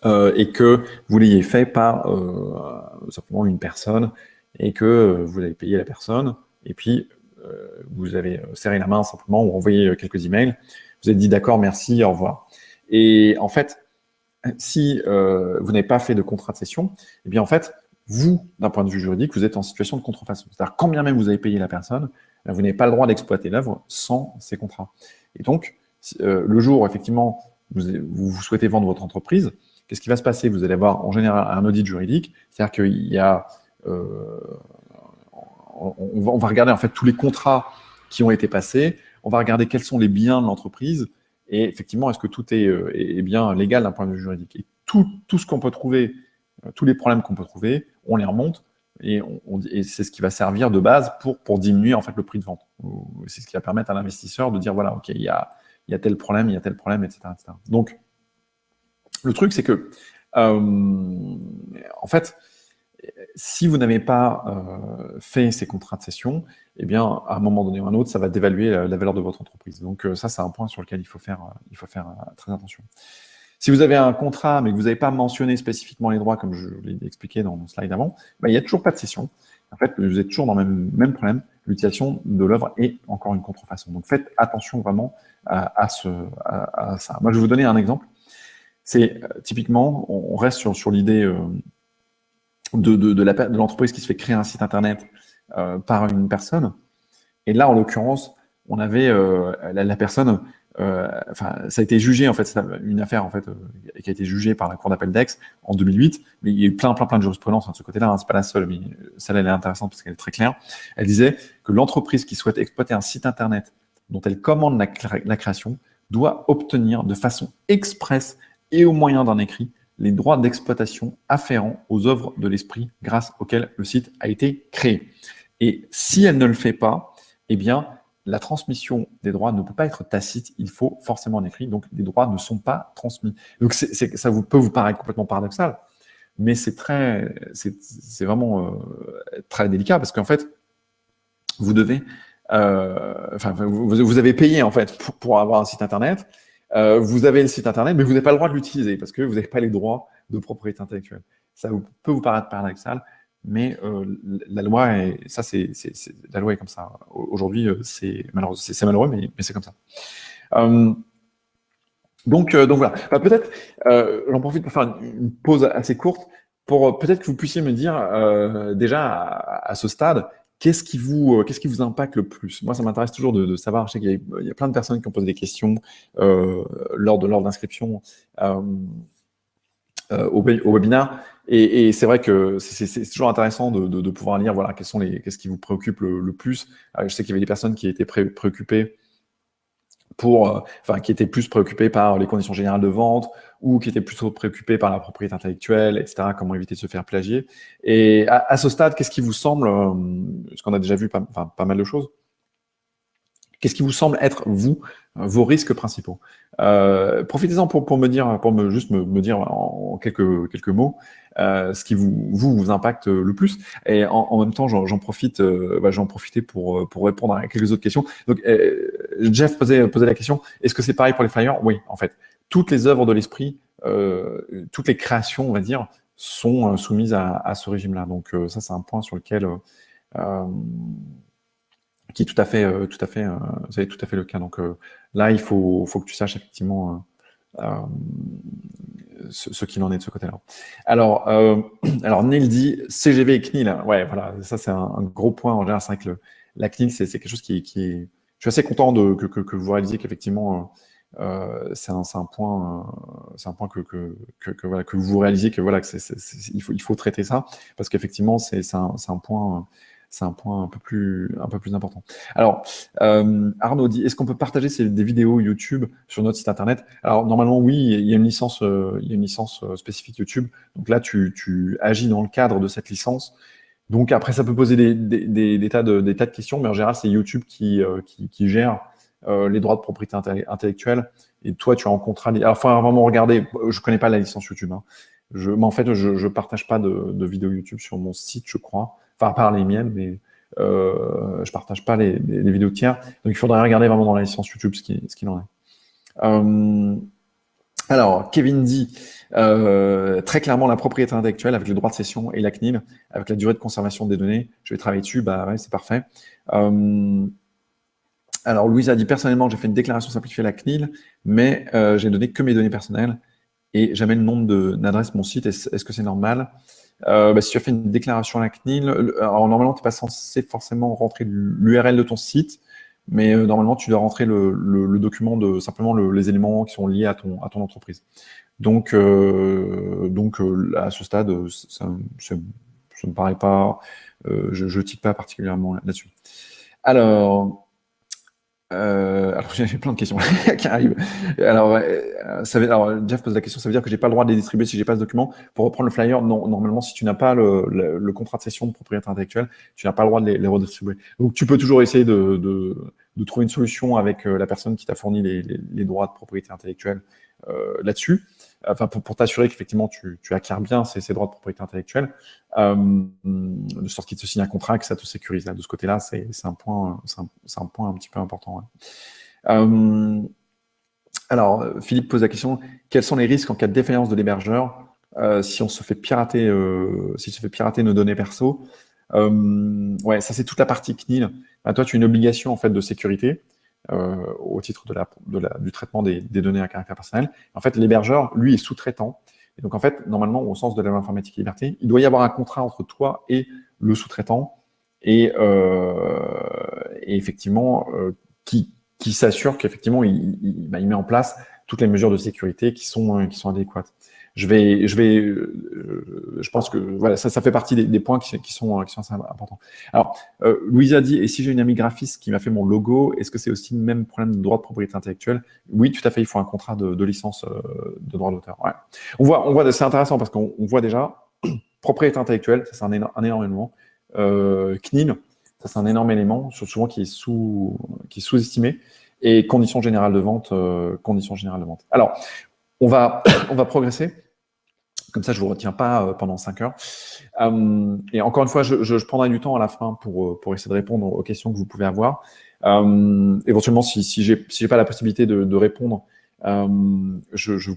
et que vous l'ayez fait par simplement une personne et que vous avez payé la personne et puis vous avez serré la main simplement ou envoyé quelques emails. Vous avez dit d'accord, merci, au revoir. Et en fait, si vous n'avez pas fait de contrat de cession, eh bien en fait, vous, d'un point de vue juridique, vous êtes en situation de contrefaçon. C'est-à-dire, quand bien même vous avez payé la personne, vous n'avez pas le droit d'exploiter l'œuvre sans ces contrats. Et donc, le jour où effectivement vous souhaitez vendre votre entreprise, qu'est-ce qui va se passer? Vous allez avoir en général un audit juridique, c'est-à-dire qu'il y a, on va regarder en fait tous les contrats qui ont été passés, on va regarder quels sont les biens de l'entreprise, et effectivement, est-ce que tout est bien légal d'un point de vue juridique. Et tout ce qu'on peut trouver, tous les problèmes qu'on peut trouver, on les remonte, et c'est ce qui va servir de base pour diminuer en fait le prix de vente. C'est ce qui va permettre à l'investisseur de dire, voilà, ok, il y a tel problème, il y a tel problème, etc. etc. Donc, le truc, c'est que, en fait, si vous n'avez pas fait ces contrats de cession, eh bien, à un moment donné ou à un autre, ça va dévaluer la valeur de votre entreprise. Donc, ça, c'est un point sur lequel il faut faire très attention. Si vous avez un contrat, mais que vous n'avez pas mentionné spécifiquement les droits, comme je l'ai expliqué dans mon slide avant, il n'y a toujours pas de cession. En fait, vous êtes toujours dans le même problème. L'utilisation de l'œuvre est encore une contrefaçon. Donc, faites attention vraiment à ça. Moi, je vais vous donner un exemple. C'est typiquement, on reste sur l'idée de l'entreprise qui se fait créer un site internet par une personne. Et là, en l'occurrence, on avait la personne, ça a été jugé, en fait, c'est une affaire en fait, qui a été jugée par la Cour d'appel d'Aix en 2008, mais il y a eu plein de jurisprudence de ce côté-là, c'est pas la seule, mais celle-là, elle est intéressante parce qu'elle est très claire. Elle disait que l'entreprise qui souhaite exploiter un site internet dont elle commande la création doit obtenir de façon expresse et au moyen d'un écrit les droits d'exploitation afférents aux œuvres de l'esprit grâce auxquelles le site a été créé. Et si elle ne le fait pas, eh bien, la transmission des droits ne peut pas être tacite, il faut forcément en écrit, donc les droits ne sont pas transmis. Donc ça peut vous paraître complètement paradoxal, mais c'est vraiment très délicat parce qu'en fait, vous devez, vous avez payé en fait pour avoir un site internet. Vous avez le site internet, mais vous n'avez pas le droit de l'utiliser parce que vous n'avez pas les droits de propriété intellectuelle. Ça peut vous paraître paradoxal, mais la loi est, la loi est comme ça. Aujourd'hui, c'est malheureux, mais c'est comme ça. Donc voilà. Peut-être, j'en profite pour faire une pause assez courte pour peut-être que vous puissiez me dire déjà à ce stade. Qu'est-ce qui vous impacte le plus? Moi, ça m'intéresse toujours de savoir. Je sais qu'il y a plein de personnes qui ont posé des questions lors de l'inscription au webinaire. Et c'est vrai que c'est toujours intéressant de pouvoir lire voilà, qu'est-ce qui vous préoccupe le plus. Je sais qu'il y avait des personnes qui étaient préoccupées qui étaient plus préoccupés par les conditions générales de vente ou qui étaient plutôt préoccupés par la propriété intellectuelle, etc., comment éviter de se faire plagier. Et à ce stade, qu'est-ce qui vous semble, parce qu'on a déjà vu pas mal de choses, qu'est-ce qui vous semble être, vos risques principaux? Profitez-en pour juste me dire en quelques mots ce qui vous impacte le plus. Et en même temps, j'en profiter pour répondre à quelques autres questions. Donc, Jeff posait la question, est-ce que c'est pareil pour les flyers? Oui, en fait. Toutes les œuvres de l'esprit, toutes les créations, on va dire, sont soumises à ce régime-là. Donc, ça, c'est un point sur lequel... qui est tout à fait le cas. Donc là, il faut que tu saches effectivement ce qu'il en est de ce côté-là. Alors Neil dit CGV et CNIL. Ouais, voilà, ça c'est un gros point en général. C'est vrai que la CNIL, c'est quelque chose qui est. Je suis assez content que vous réalisiez qu'effectivement c'est un point que vous réalisiez que voilà il faut traiter ça parce qu'effectivement c'est un point. C'est un point un peu plus important. Alors, Arnaud dit, est-ce qu'on peut partager des vidéos YouTube sur notre site internet? Alors, normalement, oui, il y a une licence, spécifique YouTube. Donc là, tu agis dans le cadre de cette licence. Donc après, ça peut poser des tas de questions, mais en général, c'est YouTube qui gère les droits de propriété intellectuelle. Et toi, tu as en contrat. Alors, il faut vraiment regarder. Je connais pas la licence YouTube. Hein. Mais en fait, je partage pas de vidéos YouTube sur mon site, je crois. Enfin, à part les miennes, mais je partage pas les vidéos tiers. Donc, il faudrait regarder vraiment dans la licence YouTube ce qu'il en est. Alors, Kevin dit très clairement la propriété intellectuelle avec les droits de cession et la CNIL, avec la durée de conservation des données. Je vais travailler dessus, bah ouais, c'est parfait. Alors, Louise a dit personnellement, j'ai fait une déclaration simplifiée à la CNIL, mais j'ai donné que mes données personnelles et jamais le nom d'adresse de mon site. Est-ce que c'est normal? Si tu as fait une déclaration à la CNIL, alors normalement, tu n'es pas censé forcément rentrer l'URL de ton site, mais normalement, tu dois rentrer le document de simplement les éléments qui sont liés à ton entreprise. Donc, à ce stade, ça ne me paraît pas, je ne tique pas particulièrement là-dessus. Alors, j'ai plein de questions qui arrivent. Alors, Jeff pose la question, ça veut dire que j'ai pas le droit de les distribuer si j'ai pas ce document. Pour reprendre le flyer, non, normalement, si tu n'as pas le contrat de cession de propriété intellectuelle, tu n'as pas le droit de les redistribuer. Donc, tu peux toujours essayer de trouver une solution avec la personne qui t'a fourni les droits de propriété intellectuelle là-dessus. Enfin, pour t'assurer qu'effectivement tu acquiers bien ces droits de propriété intellectuelle, de sorte qu'il te signe un contrat, que ça te sécurise. Là, de ce côté-là, c'est un point un petit peu important. Ouais. Alors, Philippe pose la question, quels sont les risques en cas de défaillance de l'hébergeur si on se fait pirater, nos données perso? Ouais, ça c'est toute la partie CNIL. Bah, toi, tu as une obligation en fait de sécurité au titre du traitement des données à caractère personnel. En fait, l'hébergeur, lui, est sous-traitant. Et donc, en fait, normalement, au sens de la loi informatique et liberté, il doit y avoir un contrat entre toi et le sous-traitant et effectivement, qui s'assure qu'effectivement, il met en place toutes les mesures de sécurité qui sont adéquates. Je pense que voilà, ça fait partie des points qui sont assez importants. Alors, Louise a dit, et si j'ai une amie graphiste qui m'a fait mon logo, est-ce que c'est aussi le même problème de droit de propriété intellectuelle? Oui, tout à fait, il faut un contrat de licence de droit d'auteur. Ouais. On voit, c'est intéressant parce qu'on voit déjà, propriété intellectuelle, ça c'est un énorme élément. CNIL, ça c'est un énorme élément, souvent qui est sous-estimé. Et conditions générales de vente, Alors, on va progresser. Comme ça, je ne vous retiens pas pendant 5 heures. Et encore une fois, je prendrai du temps à la fin pour essayer de répondre aux questions que vous pouvez avoir. Éventuellement, si j'ai pas la possibilité de répondre, vous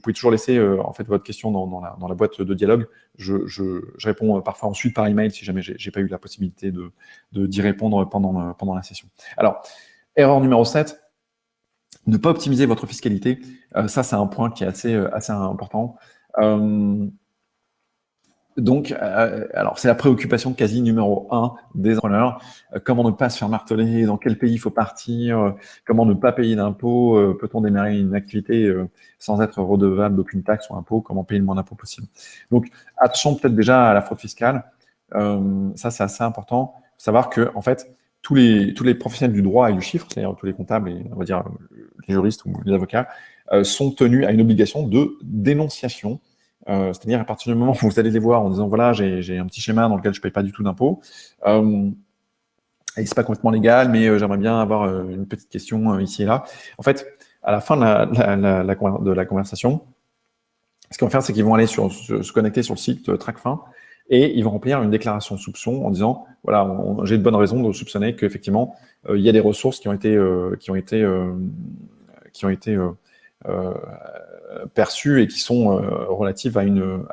pouvez toujours laisser en fait votre question dans la boîte de dialogue. Je réponds parfois ensuite par email si jamais j'ai pas eu la possibilité d'y répondre pendant la session. Alors, erreur numéro 7. Ne pas optimiser votre fiscalité, ça c'est un point qui est assez important. Donc, alors c'est la préoccupation quasi numéro 1 des entrepreneurs. Comment ne pas se faire marteler, dans quel pays il faut partir, comment ne pas payer d'impôts, peut-on démarrer une activité sans être redevable d'aucune taxe ou impôt, comment payer le moins d'impôts possible. Donc, attention peut-être déjà à la fraude fiscale. Ça, c'est assez important. Il faut savoir que, en fait, tous les professionnels du droit et du chiffre, c'est-à-dire tous les comptables et on va dire les juristes ou les avocats, sont tenus à une obligation de dénonciation. C'est-à-dire à partir du moment où vous allez les voir en disant voilà, j'ai un petit schéma dans lequel je ne paye pas du tout d'impôts, et c'est pas complètement légal, mais j'aimerais bien avoir une petite question ici et là. En fait, à la fin de la conversation, ce qu'ils vont faire, c'est qu'ils vont aller se connecter sur le site TracFin et ils vont remplir une déclaration de soupçon en disant voilà, j'ai de bonnes raisons de soupçonner qu'effectivement il y a des ressources qui ont été perçues et qui sont relatives à une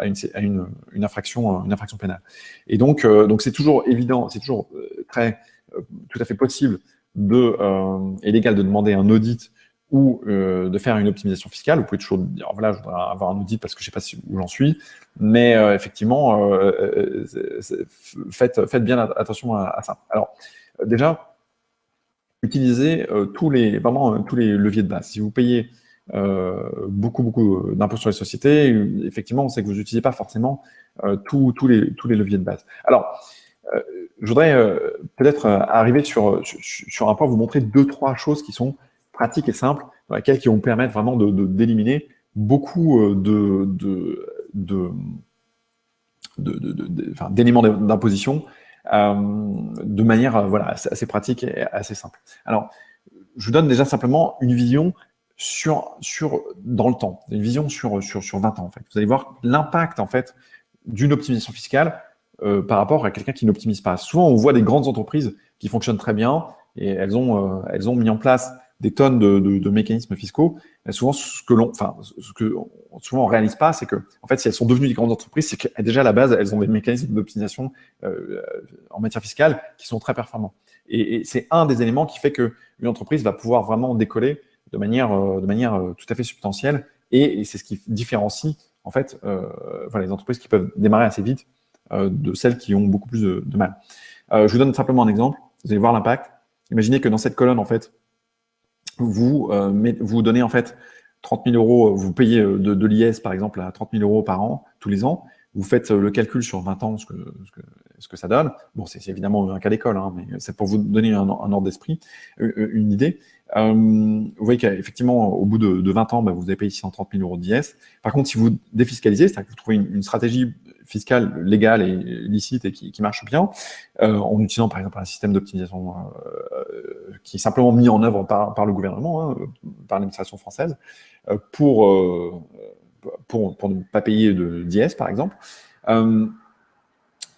infraction pénale. Et donc c'est toujours évident, c'est toujours tout à fait possible et légal de demander un audit ou de faire une optimisation fiscale. Vous pouvez toujours dire voilà, je voudrais avoir un audit parce que je ne sais pas où j'en suis, mais effectivement, faites bien attention à ça. Alors déjà, utilisez tous les leviers de base. Si vous payez beaucoup d'impôts sur les sociétés, effectivement, on sait que vous n'utilisez pas forcément tous les leviers de base. Alors, je voudrais peut-être arriver sur un point, vous montrer 2-3 choses qui sont pratiques et simples, dans lesquelles qui vont permettre vraiment d'éliminer beaucoup d'éléments d'imposition de manière voilà, assez pratique et assez simple. Alors, je vous donne déjà simplement une vision dans le temps, une vision sur 20 ans en fait. Vous allez voir l'impact en fait d'une optimisation fiscale par rapport à quelqu'un qui n'optimise pas. Souvent, on voit des grandes entreprises qui fonctionnent très bien et elles ont mis en place des tonnes de mécanismes fiscaux. Et souvent, souvent on réalise pas, c'est que, en fait, si elles sont devenues des grandes entreprises, c'est que déjà à la base, elles ont des mécanismes d'optimisation en matière fiscale qui sont très performants. Et c'est un des éléments qui fait qu'une entreprise va pouvoir vraiment décoller de manière tout à fait substantielle. Et c'est ce qui différencie, en fait, voilà, les entreprises qui peuvent démarrer assez vite de celles qui ont beaucoup plus de mal. Je vous donne simplement un exemple. Vous allez voir l'impact. Imaginez que dans cette colonne, en fait, vous donnez en fait 30 000 euros, vous payez de l'IS par exemple à 30 000 euros par an, tous les ans. Vous faites le calcul sur 20 ans, ce que ça donne. Bon, c'est évidemment un cas d'école, hein, mais c'est pour vous donner un ordre d'esprit, une idée. Vous voyez qu'effectivement, au bout de 20 ans, vous avez payé 630 000 euros d'IS. Par contre, si vous défiscalisez, c'est-à-dire que vous trouvez une stratégie fiscale légale et licite et qui marche bien, en utilisant par exemple un système d'optimisation qui est simplement mis en œuvre par le gouvernement, hein, par l'administration française, pour ne pas payer d'IS, par exemple.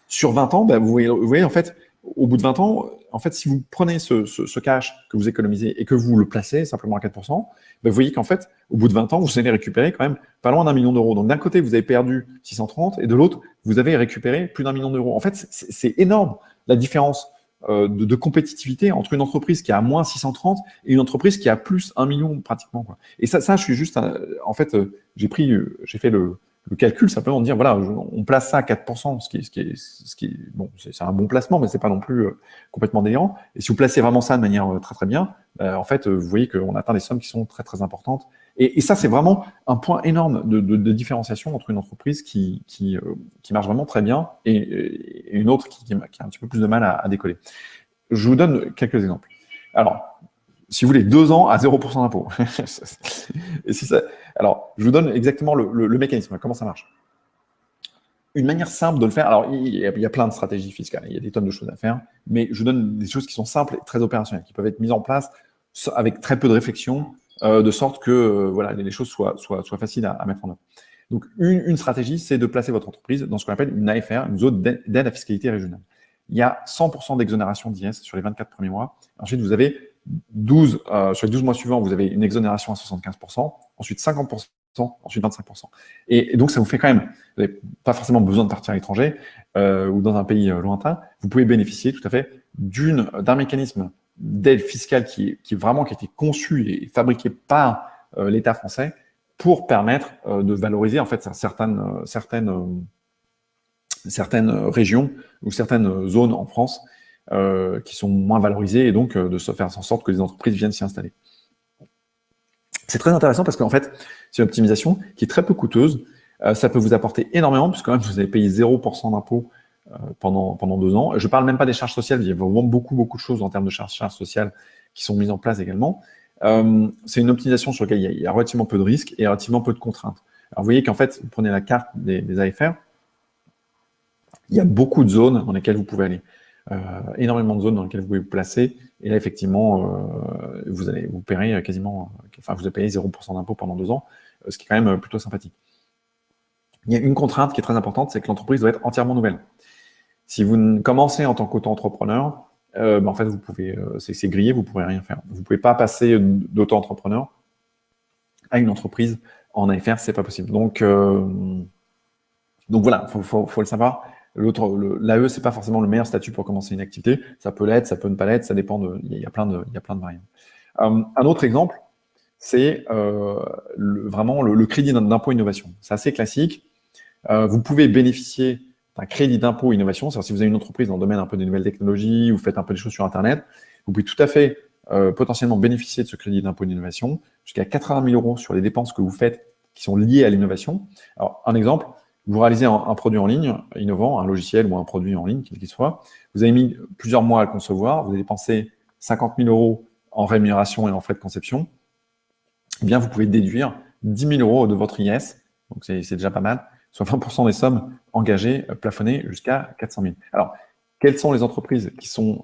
Sur 20 ans, vous voyez, en fait, au bout de 20 ans, en fait, si vous prenez ce cash que vous économisez et que vous le placez simplement à 4%, vous voyez qu'en fait, au bout de 20 ans, vous allez récupérer quand même pas loin d'1 million d'euros. Donc d'un côté, vous avez perdu 630 et de l'autre, vous avez récupéré plus d'1 million d'euros. En fait, c'est énorme la différence de compétitivité entre une entreprise qui a moins 630 et une entreprise qui a plus 1 million pratiquement, quoi. Et ça, je suis juste, en fait, j'ai fait le calcul simplement de dire, voilà, on place ça à 4%, ce qui est bon, c'est un bon placement, mais c'est pas non plus complètement délirant. Et si vous placez vraiment ça de manière très très bien, en fait, vous voyez qu'on atteint des sommes qui sont très très importantes. Et ça, c'est vraiment un point énorme de différenciation entre une entreprise qui marche vraiment très bien et une autre qui a un petit peu plus de mal à décoller. Je vous donne quelques exemples. Alors, si vous voulez, 2 ans à 0% d'impôt. Et alors, je vous donne exactement le mécanisme, comment ça marche. Une manière simple de le faire, alors il y a plein de stratégies fiscales, il y a des tonnes de choses à faire, mais je vous donne des choses qui sont simples et très opérationnelles, qui peuvent être mises en place avec très peu de réflexion, de sorte que voilà, les choses soient faciles à mettre en œuvre. Donc, une stratégie, c'est de placer votre entreprise dans ce qu'on appelle une AFR, une zone d'aide à fiscalité régionale. Il y a 100% d'exonération d'IS sur les 24 premiers mois. Ensuite, vous avez sur les 12 mois suivants, vous avez une exonération à 75%, ensuite 50%, ensuite 25%. Et donc, ça vous fait quand même, vous n'avez pas forcément besoin de partir à l'étranger ou dans un pays lointain. Vous pouvez bénéficier tout à fait d'un mécanisme d'aide fiscale qui a été conçu et fabriqué par l'État français pour permettre de valoriser en fait certaines régions ou certaines zones en France qui sont moins valorisées et donc de se faire en sorte que les entreprises viennent s'y installer. C'est très intéressant parce qu'en fait, c'est une optimisation qui est très peu coûteuse. Ça peut vous apporter énormément puisque quand même vous avez payé 0% d'impôt pendant 2 ans. Je ne parle même pas des charges sociales, il y a vraiment beaucoup de choses en termes de charges sociales qui sont mises en place également. C'est une optimisation sur laquelle il y a relativement peu de risques et relativement peu de contraintes. Alors vous voyez qu'en fait, vous prenez la carte des AFR, il y a beaucoup de zones dans lesquelles vous pouvez aller. Énormément de zones dans lesquelles vous pouvez vous placer. Et là, effectivement, vous paierez quasiment, enfin, vous avez payé 0% d'impôt pendant 2 ans, ce qui est quand même plutôt sympathique. Il y a une contrainte qui est très importante, c'est que l'entreprise doit être entièrement nouvelle. Si vous commencez en tant qu'auto-entrepreneur, en fait, vous pouvez, c'est grillé, vous ne pourrez rien faire. Vous ne pouvez pas passer d'auto-entrepreneur à une entreprise en AFR, c'est pas possible. Donc voilà, faut le savoir. L'AE, c'est pas forcément le meilleur statut pour commencer une activité. Ça peut l'être, ça peut ne pas l'être, ça dépend il y a plein de variables. Un autre exemple, c'est vraiment le crédit d'impôt innovation. C'est assez classique. Vous pouvez bénéficier d'un crédit d'impôt innovation. C'est-à-dire si vous avez une entreprise dans le domaine un peu des nouvelles technologies, vous faites un peu des choses sur Internet, vous pouvez tout à fait potentiellement bénéficier de ce crédit d'impôt d'innovation jusqu'à 80 000 euros sur les dépenses que vous faites qui sont liées à l'innovation. Alors, un exemple, vous réalisez un produit en ligne innovant, un logiciel ou un produit en ligne, quel qu'il soit. Vous avez mis plusieurs mois à le concevoir, vous avez dépensé 50 000 euros en rémunération et en frais de conception. Eh bien, vous pouvez déduire 10 000 euros de votre IS, donc c'est déjà pas mal, soit 20% des sommes engagées, plafonnées jusqu'à 400 000. Alors, quelles sont les entreprises qui sont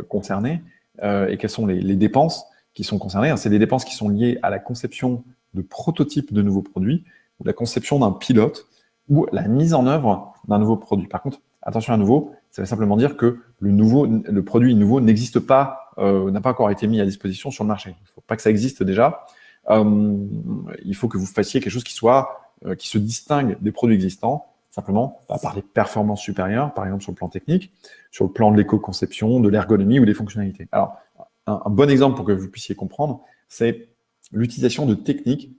concernées et quelles sont les dépenses qui sont concernées? C'est des dépenses qui sont liées à la conception de prototypes de nouveaux produits ou la conception d'un pilote ou la mise en œuvre d'un nouveau produit. Par contre, attention à nouveau, ça veut simplement dire que le produit nouveau n'existe pas n'a pas encore été mis à disposition sur le marché. Il ne faut pas que ça existe déjà. Il faut que vous fassiez quelque chose qui se distingue des produits existants, simplement par les performances supérieures, par exemple sur le plan technique, sur le plan de l'éco-conception, de l'ergonomie ou des fonctionnalités. Alors, un bon exemple pour que vous puissiez comprendre, c'est l'utilisation de techniques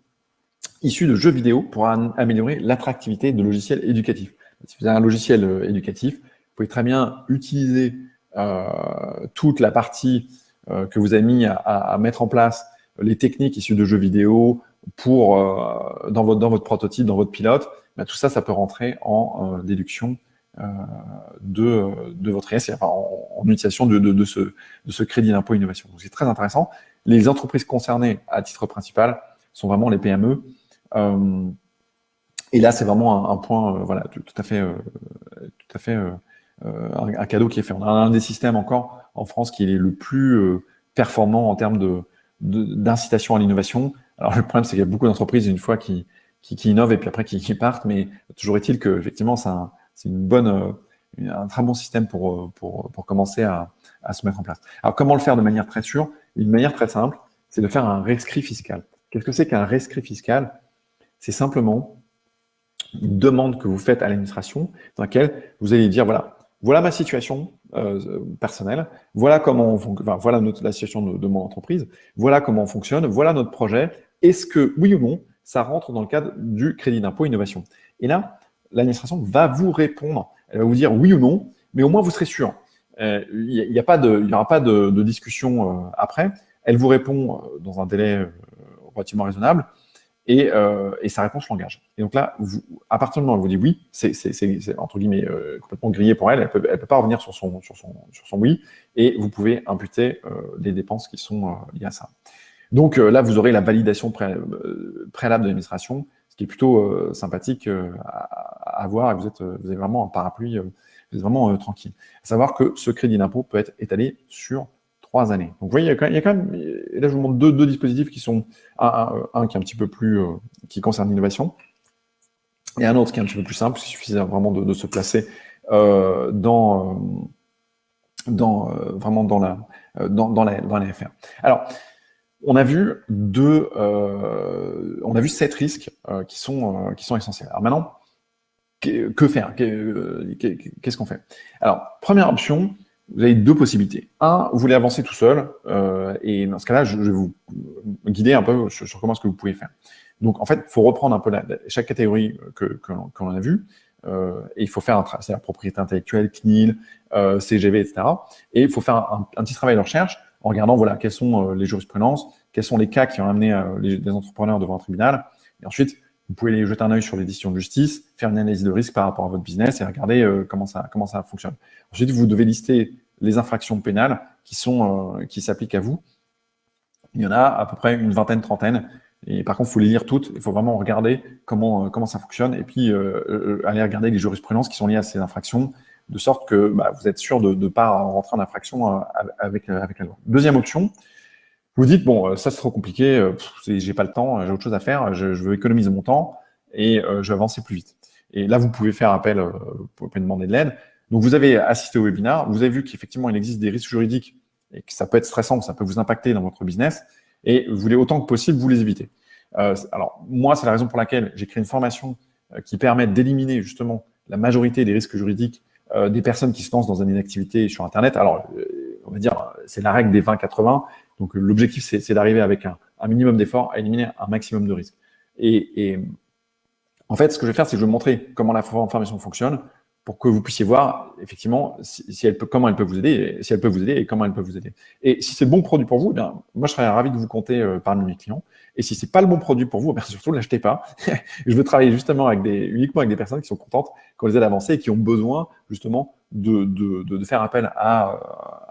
issues de jeux vidéo pour améliorer l'attractivité de logiciels éducatifs. Si vous avez un logiciel éducatif, vous pouvez très bien utiliser toute la partie que vous avez mis à mettre en place, les techniques issues de jeux vidéo pour, dans votre prototype, dans votre pilote. Tout ça, ça peut rentrer en déduction de votre IS, enfin, en utilisation de ce crédit d'impôt innovation. Donc c'est très intéressant. Les entreprises concernées à titre principal sont vraiment les PME. Et là, c'est vraiment un point, voilà, tout à fait un cadeau qui est fait. On a un des systèmes encore en France qui est le plus performant en termes d'incitation à l'innovation. Alors le problème, c'est qu'il y a beaucoup d'entreprises une fois qui innovent et puis après qui partent, mais toujours est-il que effectivement, c'est un très bon système pour commencer à se mettre en place. Alors comment le faire de manière très sûre? Une manière très simple, c'est de faire un rescrit fiscal. Qu'est-ce que c'est qu'un rescrit fiscal? C'est simplement une demande que vous faites à l'administration dans laquelle vous allez dire, voilà ma situation personnelle, voilà la situation de mon entreprise, voilà comment on fonctionne, voilà notre projet. Est-ce que, oui ou non, ça rentre dans le cadre du crédit d'impôt innovation? Et là, l'administration va vous répondre, elle va vous dire oui ou non, mais au moins vous serez sûr. Il n'y aura pas de discussion après. Elle vous répond dans un délai relativement raisonnable. Et sa réponse l'engage. Et donc là, à partir du moment où vous dites oui, c'est entre guillemets complètement grillé pour elle. Elle peut pas revenir sur son oui, et vous pouvez imputer les dépenses qui sont liées à ça. Donc là, vous aurez la validation préalable de l'administration, ce qui est plutôt sympathique à voir. Et vous avez vraiment un parapluie, vous êtes vraiment tranquille. À savoir que ce crédit d'impôt peut être étalé sur 3 années. Donc vous voyez, il y a quand même, et là je vous montre deux dispositifs qui sont, un qui est un petit peu plus, qui concerne l'innovation, et un autre qui est un petit peu plus simple, il suffit vraiment de se placer vraiment dans la FR. Alors, on a vu 7 risques qui sont essentiels. Alors maintenant, que faire? Qu'est-ce qu'on fait? Alors, première option, vous avez 2 possibilités. Vous voulez avancer tout seul, et dans ce cas-là, je vais vous guider un peu sur comment est-ce que vous pouvez faire. Donc, en fait, il faut reprendre un peu chaque catégorie que l'on a vue, et il faut faire c'est-à-dire propriété intellectuelle, CNIL, CGV, etc. Et il faut faire un petit travail de recherche en regardant quelles sont les jurisprudences, quels sont les cas qui ont amené les entrepreneurs devant un tribunal, et ensuite, vous pouvez aller jeter un œil sur les décisions de justice, faire une analyse de risque par rapport à votre business et regarder comment ça fonctionne. Ensuite, vous devez lister les infractions pénales qui s'appliquent à vous. Il y en a à peu près une vingtaine, trentaine. Et par contre, il faut les lire toutes. Il faut vraiment regarder comment ça fonctionne et puis aller regarder les jurisprudences qui sont liées à ces infractions, de sorte que vous êtes sûr de ne pas rentrer en infraction avec la loi. Deuxième option, vous dites, bon, ça c'est trop compliqué, j'ai pas le temps, j'ai autre chose à faire, je veux économiser mon temps et je vais avancer plus vite. Et là, vous pouvez faire appel, vous pouvez demander de l'aide. Donc, vous avez assisté au webinaire, vous avez vu qu'effectivement, il existe des risques juridiques et que ça peut être stressant, ça peut vous impacter dans votre business et vous voulez autant que possible vous les éviter. Alors, moi, c'est la raison pour laquelle j'ai créé une formation qui permet d'éliminer justement la majorité des risques juridiques des personnes qui se lancent dans une activité sur Internet. Alors, on va dire, c'est la règle des 20-80. Donc, l'objectif, c'est d'arriver avec un minimum d'efforts à éliminer un maximum de risques. Et en fait, ce que je vais faire, c'est que je vais vous montrer comment la formation fonctionne pour que vous puissiez voir, effectivement, comment elle peut vous aider, si elle peut vous aider et comment elle peut vous aider. Et si c'est le bon produit pour vous, eh bien, moi, je serais ravi de vous compter parmi mes clients. Et si c'est pas le bon produit pour vous, eh bien, surtout, ne l'achetez pas. Je veux travailler justement uniquement avec des personnes qui sont contentes, qu'on les aide à avancer et qui ont besoin, justement, de faire appel à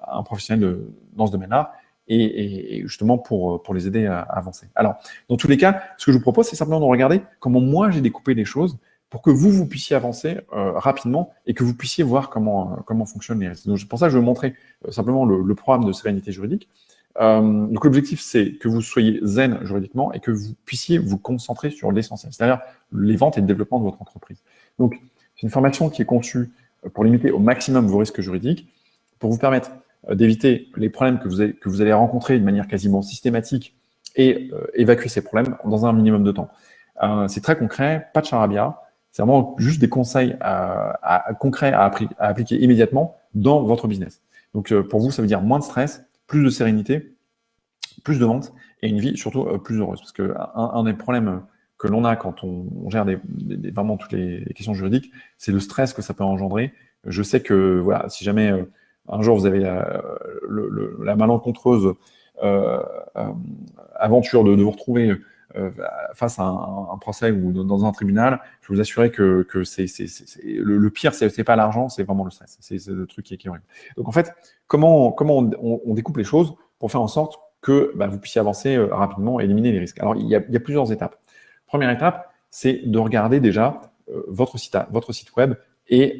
un professionnel dans ce domaine-là. Et justement pour les aider à avancer. Alors, dans tous les cas, ce que je vous propose, c'est simplement de regarder comment moi j'ai découpé les choses pour que vous puissiez avancer rapidement et que vous puissiez voir comment fonctionnent les risques. Donc, c'est pour ça que je vais vous montrer simplement le programme de sérénité juridique. Donc, l'objectif, c'est que vous soyez zen juridiquement et que vous puissiez vous concentrer sur l'essentiel, c'est-à-dire les ventes et le développement de votre entreprise. Donc, c'est une formation qui est conçue pour limiter au maximum vos risques juridiques, pour vous permettre d'éviter les problèmes que vous allez rencontrer de manière quasiment systématique et évacuer ces problèmes dans un minimum de temps. C'est très concret, pas de charabia, c'est vraiment juste des conseils concrets à appliquer immédiatement dans votre business. Donc pour vous, ça veut dire moins de stress, plus de sérénité, plus de ventes et une vie surtout plus heureuse. Parce que un des problèmes que l'on a quand on gère vraiment toutes les questions juridiques, c'est le stress que ça peut engendrer. Je sais que voilà, si jamais un jour vous avez la malencontreuse aventure de vous retrouver face à un procès ou dans un tribunal, je peux vous assurer que le pire, c'est pas l'argent, c'est vraiment le stress. C'est le truc qui est horrible. Donc en fait, comment on découpe les choses pour faire en sorte que vous puissiez avancer rapidement et éliminer les risques. Alors il y a plusieurs étapes. Première étape, c'est de regarder déjà votre site web et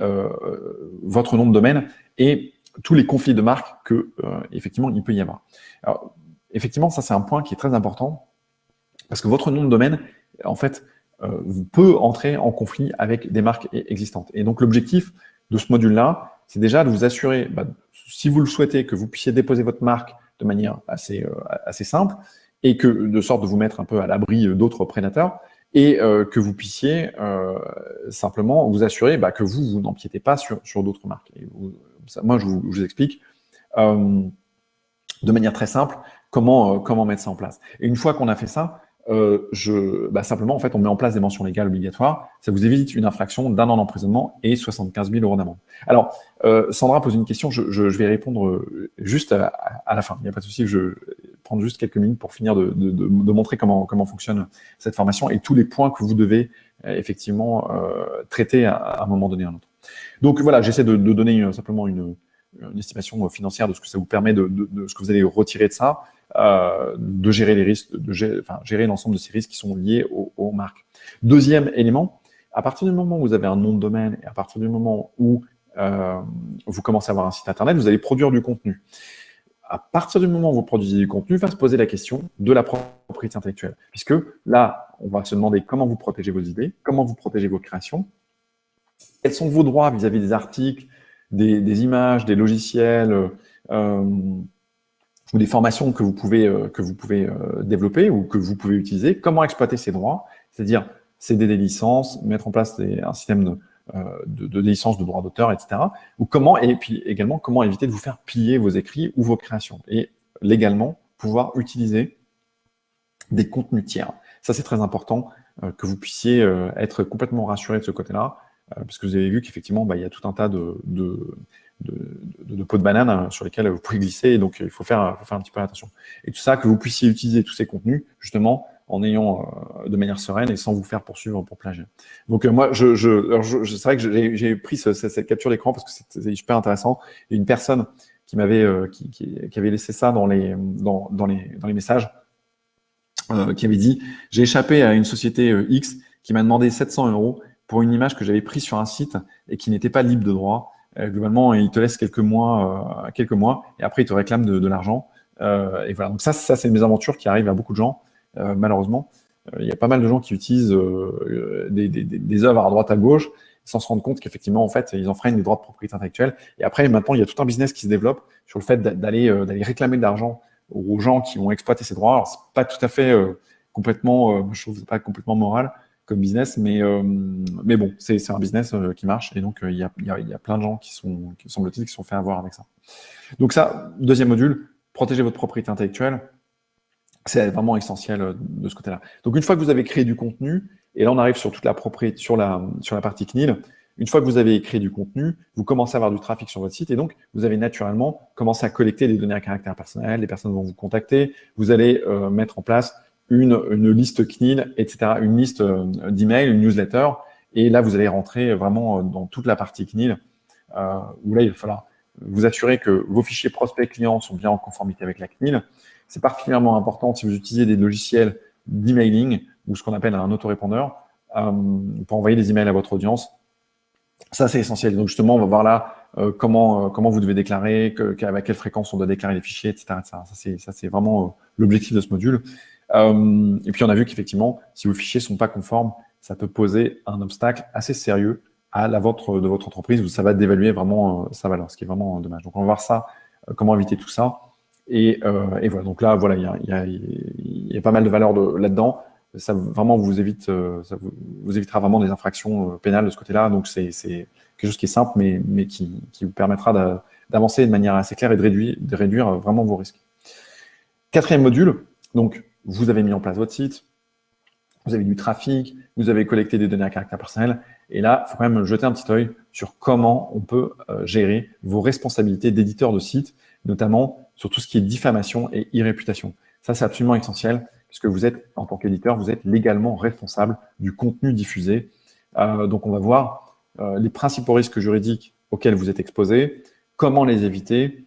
votre nom de domaine et tous les conflits de marque que effectivement il peut y avoir. Alors, effectivement, ça c'est un point qui est très important parce que votre nom de domaine, en fait, peut entrer en conflit avec des marques existantes. Et donc l'objectif de ce module-là, c'est déjà de vous assurer, si vous le souhaitez, que vous puissiez déposer votre marque de manière assez simple et que de sorte de vous mettre un peu à l'abri d'autres prédateurs et que vous puissiez simplement vous assurer que vous n'empiétez pas sur d'autres marques. Et moi, je vous explique de manière très simple comment mettre ça en place. Et une fois qu'on a fait ça, simplement, en fait, on met en place des mentions légales obligatoires. Ça vous évite une infraction d'1 an d'emprisonnement et 75 000 € d'amende. Alors, Sandra pose une question, je vais répondre juste à la fin. Il n'y a pas de souci, je vais prendre juste quelques minutes pour finir de montrer comment fonctionne cette formation et tous les points que vous devez effectivement traiter à un moment donné à un autre. Donc voilà, j'essaie de donner simplement une estimation financière de ce que ça vous permet, de ce que vous allez retirer de ça. De gérer les risques, gérer l'ensemble de ces risques qui sont liés aux marques. Deuxième élément, à partir du moment où vous avez un nom de domaine et à partir du moment où vous commencez à avoir un site internet, vous allez produire du contenu. À partir du moment où vous produisez du contenu, va se poser la question de la propriété intellectuelle. Puisque là, on va se demander comment vous protégez vos idées, comment vous protégez vos créations, quels sont vos droits vis-à-vis des articles, des images, des logiciels, ou des formations que vous pouvez développer ou que vous pouvez utiliser, comment exploiter ces droits, c'est-à-dire céder des licences, mettre en place un système de licences de droits d'auteur, etc. Et puis également, comment éviter de vous faire piller vos écrits ou vos créations. Et légalement, pouvoir utiliser des contenus tiers. Ça, c'est très important que vous puissiez être complètement rassuré de ce côté-là, parce que vous avez vu qu'effectivement, il y a tout un tas de peaux de banane sur lesquelles vous pouvez glisser, et donc il faut faire un petit peu attention. Et tout ça, que vous puissiez utiliser tous ces contenus, justement, en ayant de manière sereine et sans vous faire poursuivre pour plagiat. Donc moi, c'est vrai que j'ai pris cette capture d'écran parce que c'est super intéressant. Il y a une personne qui m'avait qui avait laissé ça dans les messages, qui avait dit « J'ai échappé à une société X qui m'a demandé 700 € pour une image que j'avais prise sur un site et qui n'était pas libre de droit. Globalement, il te laisse quelques mois, et après, il te réclame de l'argent. Et voilà. Donc ça c'est une mésaventure qui arrive à beaucoup de gens, malheureusement. Il y a pas mal de gens qui utilisent des œuvres à droite à gauche sans se rendre compte qu'effectivement, en fait, ils enfreignent les droits de propriété intellectuelle. Et après, maintenant, il y a tout un business qui se développe sur le fait d'aller réclamer de l'argent aux gens qui ont exploité ces droits. Alors, c'est pas tout à fait complètement, je trouve, pas complètement moral comme business, mais bon, c'est un business qui marche, et donc il y a plein de gens qui semble-t-il, qui sont fait avoir avec ça. Donc ça, deuxième module, protéger votre propriété intellectuelle, c'est vraiment essentiel de ce côté-là. Donc une fois que vous avez créé du contenu, et là on arrive sur toute la propriété, sur la partie CNIL, une fois que vous avez créé du contenu, vous commencez à avoir du trafic sur votre site, et donc vous avez naturellement commencé à collecter des données à caractère personnel, les personnes vont vous contacter, vous allez mettre en place une liste CNIL, etc., une liste d'emails, une newsletter, et là, vous allez rentrer vraiment dans toute la partie CNIL, où là, il va falloir vous assurer que vos fichiers prospects clients sont bien en conformité avec la CNIL. C'est particulièrement important si vous utilisez des logiciels d'emailing ou ce qu'on appelle un autorépondeur pour envoyer des emails à votre audience. Ça, c'est essentiel. Donc, justement, on va voir là comment vous devez déclarer, avec quelle fréquence on doit déclarer les fichiers, etc. Ça, c'est vraiment l'objectif de ce module. Et puis, on a vu qu'effectivement, si vos fichiers ne sont pas conformes, ça peut poser un obstacle assez sérieux à la vente de votre entreprise, où ça va dévaluer vraiment sa valeur, ce qui est vraiment dommage. Donc, on va voir ça comment éviter tout ça. Et voilà, donc là, voilà, il y a pas mal de valeurs là-dedans. Ça vraiment vous évite, vous évitera vraiment des infractions pénales de ce côté-là. Donc c'est quelque chose qui est simple, mais qui vous permettra d'avancer de manière assez claire et de réduire vraiment vos risques. Quatrième module, donc vous avez mis en place votre site, vous avez du trafic, vous avez collecté des données à caractère personnel, et là, il faut quand même jeter un petit œil sur comment on peut gérer vos responsabilités d'éditeur de site, notamment sur tout ce qui est diffamation et e-réputation. Ça, c'est absolument essentiel, puisque vous êtes, en tant qu'éditeur, vous êtes légalement responsable du contenu diffusé. Donc, on va voir les principaux risques juridiques auxquels vous êtes exposé, comment les éviter.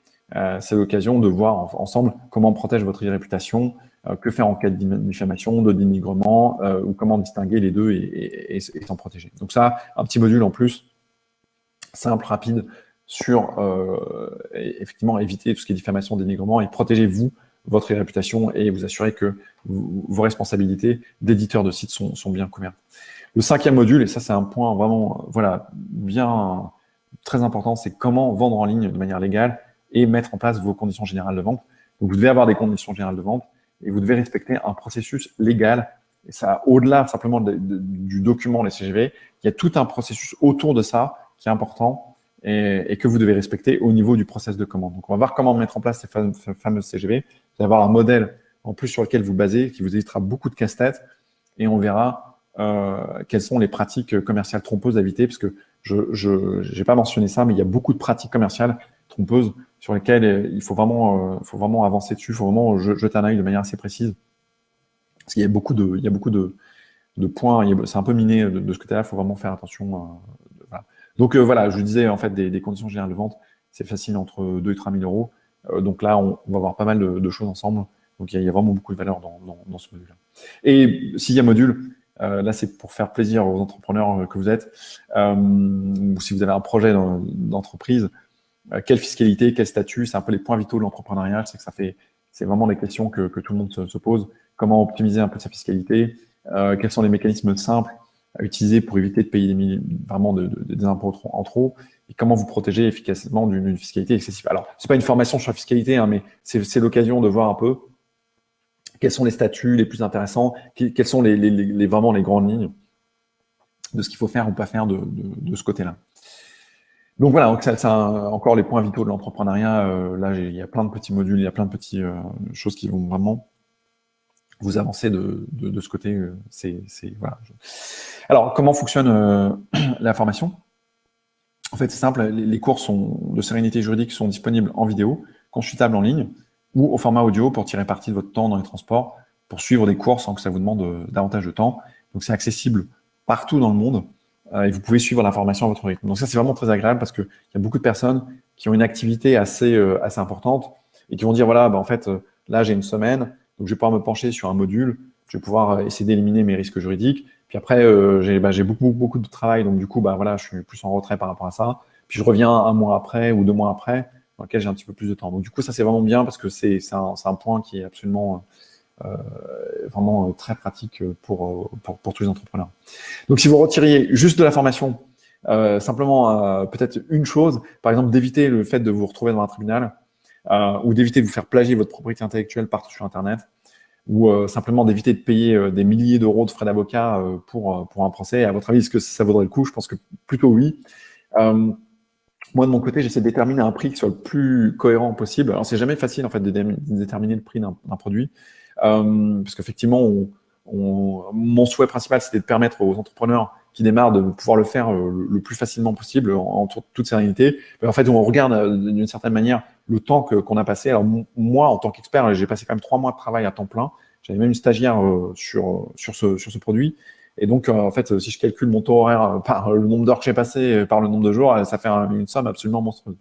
C'est l'occasion de voir ensemble comment on protège votre e-réputation, que faire en cas de diffamation, de dénigrement, ou comment distinguer les deux et s'en protéger. Donc ça, un petit module en plus, simple, rapide, sur effectivement éviter tout ce qui est diffamation, dénigrement, et protégez-vous votre réputation et vous assurer que vos responsabilités d'éditeur de site sont bien couvertes. Le cinquième module, et ça c'est un point vraiment voilà, bien très important, c'est comment vendre en ligne de manière légale et mettre en place vos conditions générales de vente. Donc vous devez avoir des conditions générales de vente et vous devez respecter un processus légal. Et ça, au-delà simplement du document, les CGV, il y a tout un processus autour de ça qui est important et que vous devez respecter au niveau du process de commande. Donc, on va voir comment mettre en place ces fameuses CGV. Vous allez avoir un modèle en plus sur lequel vous basez qui vous évitera beaucoup de casse-tête et on verra quelles sont les pratiques commerciales trompeuses à éviter parce que je n'ai pas mentionné ça, mais il y a beaucoup de pratiques commerciales trompeuses sur lesquelles il faut vraiment avancer dessus, il faut vraiment jeter un œil de manière assez précise. Parce qu'il y a beaucoup de points, c'est un peu miné de ce côté-là, il faut vraiment faire attention. Voilà. Donc voilà, je vous disais en fait des conditions générales de vente, c'est facile entre 2 et 3 000 euros. Donc là, on va voir pas mal de choses ensemble. Donc il y a vraiment beaucoup de valeur dans ce module-là. Et sixième module, là c'est pour faire plaisir aux entrepreneurs que vous êtes. Ou si vous avez un projet d'entreprise, quelle fiscalité, quel statut, c'est un peu les points vitaux de l'entrepreneuriat. C'est vraiment des questions que tout le monde se pose. Comment optimiser un peu sa fiscalité, quels sont les mécanismes simples à utiliser pour éviter de payer des impôts en trop, et comment vous protéger efficacement d'une fiscalité excessive. Alors, c'est pas une formation sur la fiscalité, hein, mais c'est l'occasion de voir un peu quels sont les statuts les plus intéressants, quelles sont vraiment les grandes lignes de ce qu'il faut faire ou pas faire de ce côté-là. Donc voilà, donc ça encore les points vitaux de l'entrepreneuriat. Là, il y a plein de petits modules, il y a plein de petites choses qui vont vraiment vous avancer de ce côté. Voilà. Alors, comment fonctionne la formation? En fait, c'est simple, les cours de sérénité juridique sont disponibles en vidéo, consultables en ligne, ou au format audio pour tirer parti de votre temps dans les transports, pour suivre des cours sans que ça vous demande davantage de temps. Donc, c'est accessible partout dans le monde. Et vous pouvez suivre l'information à votre rythme. Donc ça, c'est vraiment très agréable parce qu'il y a beaucoup de personnes qui ont une activité assez importante et qui vont dire, voilà, en fait, là, j'ai une semaine, donc je vais pouvoir me pencher sur un module, je vais pouvoir essayer d'éliminer mes risques juridiques. Puis après, j'ai beaucoup de travail, donc du coup, voilà, je suis plus en retrait par rapport à ça. Puis je reviens un mois après ou 2 mois après, dans lequel j'ai un petit peu plus de temps. Donc du coup, ça, c'est vraiment bien parce que c'est un point qui est absolument vraiment très pratique pour tous les entrepreneurs. Donc, si vous retiriez juste de la formation, simplement peut-être une chose, par exemple, d'éviter le fait de vous retrouver dans un tribunal ou d'éviter de vous faire plagier votre propriété intellectuelle partout sur Internet ou simplement d'éviter de payer des milliers d'euros de frais d'avocat pour un procès. À votre avis, est-ce que ça vaudrait le coup? Je pense que plutôt oui. Moi, de mon côté, j'essaie de déterminer un prix qui soit le plus cohérent possible. Alors, c'est jamais facile en fait de déterminer le prix d'un produit. Parce qu'effectivement, mon souhait principal, c'était de permettre aux entrepreneurs qui démarrent de pouvoir le faire le plus facilement possible, en toute sérénité. Mais en fait, on regarde d'une certaine manière le temps qu'on a passé. Alors moi, en tant qu'expert, j'ai passé quand même 3 mois de travail à temps plein. J'avais même une stagiaire sur ce produit. Et donc, en fait, si je calcule mon taux horaire par le nombre d'heures que j'ai passé, par le nombre de jours, ça fait une somme absolument monstrueuse.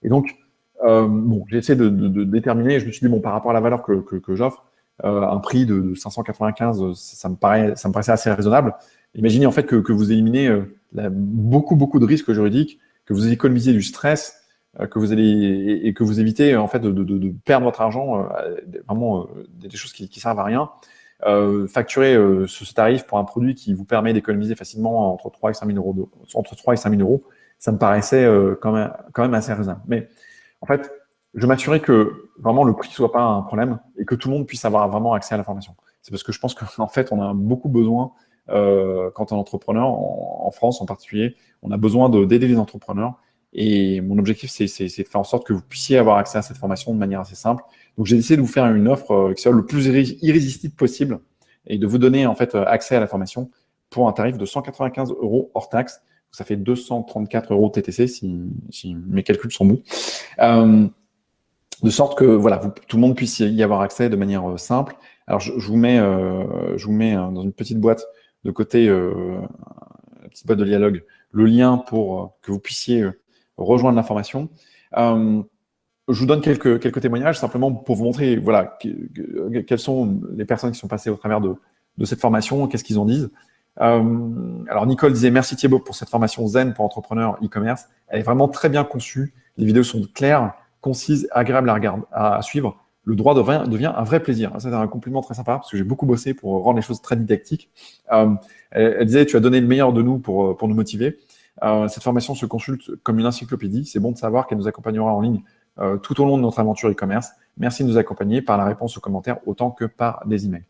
Et donc, j'ai essayé de déterminer. Je me suis dit, par rapport à la valeur que j'offre, un prix de 595, ça me paraissait assez raisonnable. Imaginez en fait que vous éliminez beaucoup de risques juridiques, que vous économisez du stress, et que vous évitez en fait de perdre votre argent, vraiment des choses qui servent à rien. Facturer ce tarif pour un produit qui vous permet d'économiser facilement entre 3 et 5 000 euros, ça me paraissait quand même assez raisonnable. Mais en fait, je m'assurais que vraiment le prix soit pas un problème et que tout le monde puisse avoir vraiment accès à la formation. C'est parce que je pense qu'en fait, on a beaucoup besoin, quand on est entrepreneur, en France en particulier, on a besoin d'aider les entrepreneurs. Et mon objectif, c'est de faire en sorte que vous puissiez avoir accès à cette formation de manière assez simple. Donc, j'ai décidé de vous faire une offre qui soit le plus irrésistible possible et de vous donner en fait accès à la formation pour un tarif de 195 € hors taxe. Ça fait 234 € TTC si mes calculs sont bons. De sorte que voilà, tout le monde puisse y avoir accès de manière simple. Alors, je vous mets dans une petite boîte de côté, la petite boîte de dialogue, le lien pour que vous puissiez rejoindre la formation. Je vous donne quelques témoignages simplement pour vous montrer voilà, quelles sont les personnes qui sont passées au travers de cette formation, qu'est-ce qu'ils en disent. Alors, Nicole disait « Merci Thibaut pour cette formation zen pour entrepreneurs e-commerce. Elle est vraiment très bien conçue. Les vidéos sont claires, concises, agréables à suivre. Le droit devient un vrai plaisir. » Ça, c'est un compliment très sympa parce que j'ai beaucoup bossé pour rendre les choses très didactiques. Elle disait « Tu as donné le meilleur de nous pour nous motiver. Cette formation se consulte comme une encyclopédie. C'est bon de savoir qu'elle nous accompagnera en ligne tout au long de notre aventure e-commerce. Merci de nous accompagner par la réponse aux commentaires autant que par des emails. »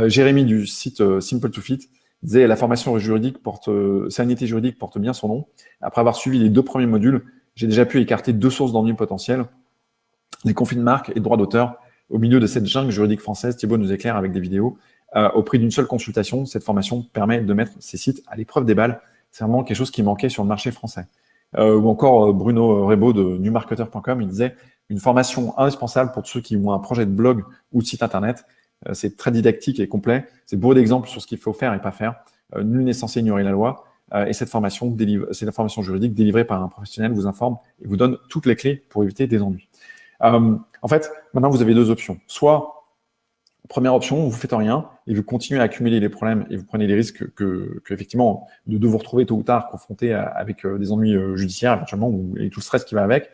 Jérémy du site Simple to Fit disait « La formation juridique sérénité juridique porte bien son nom. Après avoir suivi les 2 premiers modules, j'ai déjà pu écarter 2 sources d'ennuis potentiels, les conflits de marque et de droits d'auteur. Au milieu de cette jungle juridique française, Thibaut nous éclaire avec des vidéos. Au prix d'une seule consultation, cette formation permet de mettre ces sites à l'épreuve des balles. C'est vraiment quelque chose qui manquait sur le marché français. » Ou encore Bruno Rebaud de newmarketer.com, il disait « Une formation indispensable pour ceux qui ont un projet de blog ou de site internet. C'est très didactique et complet. C'est bourré d'exemples sur ce qu'il faut faire et pas faire. Nul n'est censé ignorer la loi. Et cette formation, c'est la formation juridique délivrée par un professionnel, vous informe et vous donne toutes les clés pour éviter des ennuis. » En fait, maintenant, vous avez 2 options. Soit, première option, vous faites rien et vous continuez à accumuler les problèmes et vous prenez les risques effectivement, de vous retrouver tôt ou tard confronté avec des ennuis judiciaires éventuellement et tout le stress qui va avec.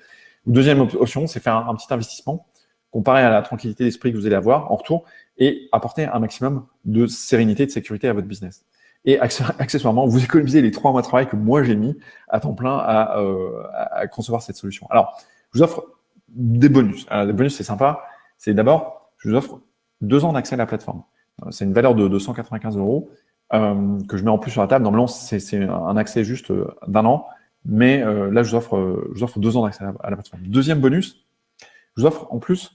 Ou deuxième option, c'est faire un petit investissement comparé à la tranquillité d'esprit que vous allez avoir en retour et apporter un maximum de sérénité et de sécurité à votre business. Et accessoirement, vous économisez les 3 mois de travail que moi j'ai mis à temps plein à concevoir cette solution. Alors, je vous offre des bonus. Alors, les bonus, c'est sympa. C'est d'abord, je vous offre 2 ans d'accès à la plateforme. C'est une valeur de 295 € que je mets en plus sur la table. Normalement, c'est un accès juste d'1 an, mais là, je vous offre 2 ans d'accès à la plateforme. Deuxième bonus, je vous offre en plus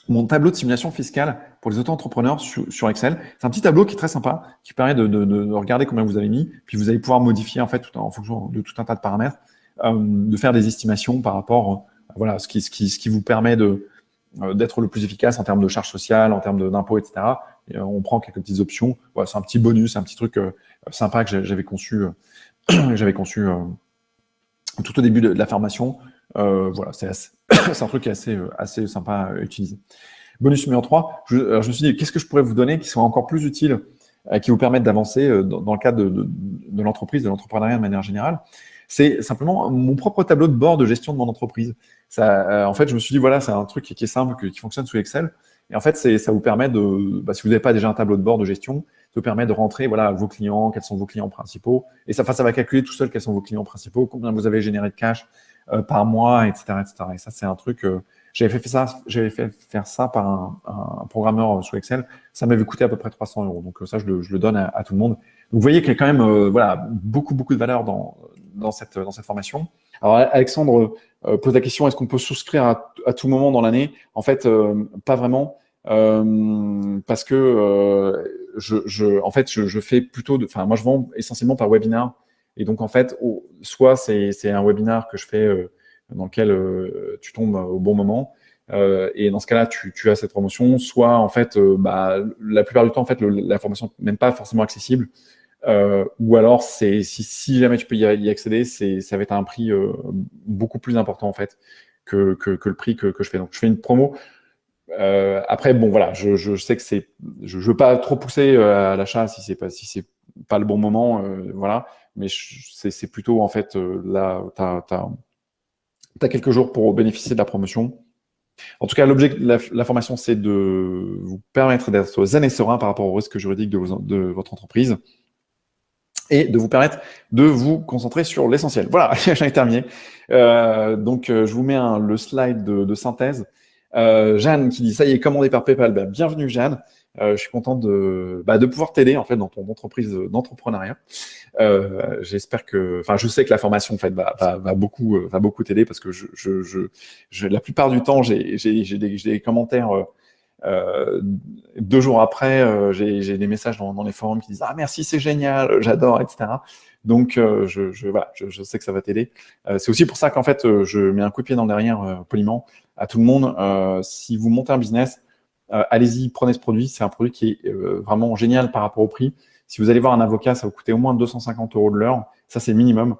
mon tableau de simulation fiscale pour les auto-entrepreneurs sur Excel. C'est un petit tableau qui est très sympa, qui permet de regarder combien vous avez mis, puis vous allez pouvoir modifier en fait en fonction de tout un tas de paramètres, de faire des estimations par rapport voilà, ce qui vous permet d'être le plus efficace en termes de charges sociales, en termes d'impôts, etc. Et on prend quelques petites options. Voilà, c'est un petit bonus, un petit truc sympa que j'avais conçu, tout au début de la formation. Voilà, c'est un truc qui est assez sympa à utiliser. Bonus numéro 3, je me suis dit, qu'est-ce que je pourrais vous donner qui soit encore plus utile, qui vous permettent d'avancer dans le cadre de l'entreprise, de l'entrepreneuriat de manière générale. C'est simplement mon propre tableau de bord de gestion de mon entreprise. Ça, en fait, je me suis dit, voilà, c'est un truc qui est simple, qui fonctionne sous Excel. Et en fait, ça vous permet si vous n'avez pas déjà un tableau de bord de gestion, ça vous permet de rentrer voilà, vos clients, quels sont vos clients principaux. Et ça va calculer tout seul quels sont vos clients principaux, combien vous avez généré de cash par mois, etc., etc. Et ça, c'est un truc… j'avais fait faire ça par un programmeur sous Excel. Ça m'avait coûté à peu près 300 €. Donc ça, je le donne à tout le monde. Donc vous voyez qu'il y a quand même voilà, beaucoup de valeur dans cette formation. Alors Alexandre pose la question, est-ce qu'on peut souscrire à tout moment dans l'année? En fait, pas vraiment. Parce que en fait, je fais plutôt moi, je vends essentiellement par webinar. Et donc, en fait, soit c'est un webinar que je fais dans lequel tu tombes au bon moment. Et dans ce cas-là, tu as cette promotion. Soit, en fait, la plupart du temps, en fait, la formation n'est même pas forcément accessible. Ou alors, si jamais tu peux y accéder, ça va être à un prix beaucoup plus important, en fait, que le prix que je fais. Donc, je fais une promo. Après, bon, voilà, je sais que je veux pas trop pousser à l'achat si c'est pas le bon moment, voilà. Mais c'est plutôt, en fait, là, t'as quelques jours pour bénéficier de la promotion. En tout cas, l'objet de la formation, c'est de vous permettre d'être zen et serein par rapport au risque juridique de votre entreprise. et de vous permettre de vous concentrer sur l'essentiel. Voilà, j'en ai terminé. Donc, je vous mets le slide de synthèse. Jeanne qui dit « Ça y est, commandé par PayPal ». Ben, bienvenue, Jeanne. Je suis content de pouvoir t'aider en fait dans ton entreprise d'entrepreneuriat. J'espère que, enfin, je sais que la formation en fait va beaucoup t'aider parce que la plupart du temps j'ai des commentaires. 2 jours après, j'ai des messages dans les forums qui disent « Ah merci, c'est génial, j'adore, etc. » Donc, voilà, je sais que ça va t'aider. C'est aussi pour ça qu'en fait, je mets un coup de pied dans le derrière poliment à tout le monde. Si vous montez un business, allez-y, prenez ce produit. C'est un produit qui est vraiment génial par rapport au prix. Si vous allez voir un avocat, ça va vous coûter au moins 250 € de l'heure. Ça, c'est le minimum.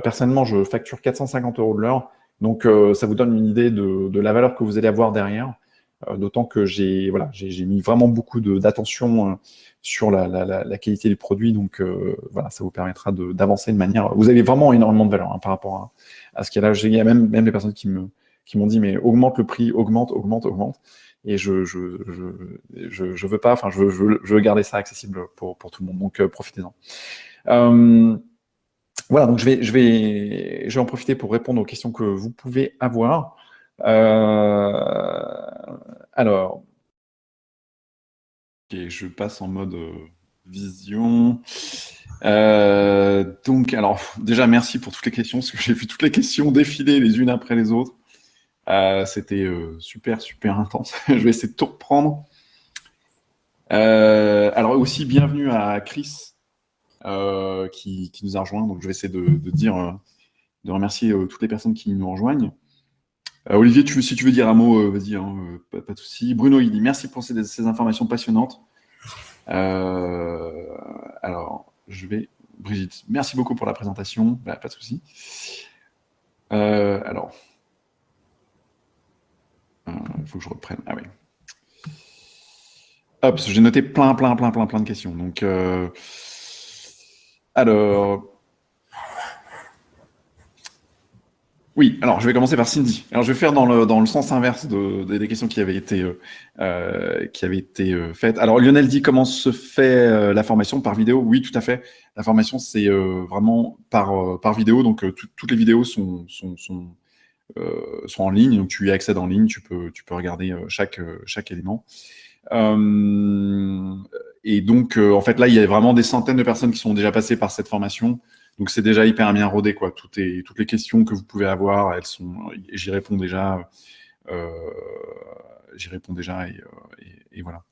Personnellement, je facture 450 € de l'heure. Donc, ça vous donne une idée de la valeur que vous allez avoir derrière. D'autant que j'ai mis vraiment beaucoup d'attention sur la qualité du produit. Donc, voilà, ça vous permettra d'avancer de manière... Vous avez vraiment énormément de valeur par rapport à ce qu'il y a là. Il y a même des personnes qui m'ont dit « Mais augmente le prix, augmente. » Et je veux pas, enfin, je veux garder ça accessible pour tout le monde. Donc, profitez-en. Voilà, donc je vais en profiter pour répondre aux questions que vous pouvez avoir. Alors, ok, je passe en mode vision. Donc, alors, déjà, merci pour toutes les questions, parce que j'ai vu toutes les questions défiler les unes après les autres. C'était super intense. Je vais essayer de tout reprendre. Alors aussi, bienvenue à Chris qui nous a rejoint. Donc, je vais essayer de remercier toutes les personnes qui nous rejoignent. Olivier, si tu veux dire un mot, vas-y, hein, pas de souci. Bruno, il dit merci pour ces informations passionnantes. Alors, Brigitte, merci beaucoup pour la présentation. Bah, pas de souci. Alors, il faut que je reprenne. Ah oui. Hop, j'ai noté plein de questions. Donc, alors. Oui, alors je vais commencer par Cindy. Alors je vais faire dans le sens inverse des questions qui avaient été faites. Alors Lionel dit comment se fait la formation par vidéo. Oui, tout à fait. La formation c'est vraiment par vidéo. Donc toutes les vidéos sont en ligne. Donc tu y accèdes en ligne. Tu peux regarder chaque élément. Et donc en fait là il y a vraiment des centaines de personnes qui sont déjà passées par cette formation. Donc c'est déjà hyper bien rodé, quoi. Toutes les questions que vous pouvez avoir, j'y réponds déjà. Et voilà.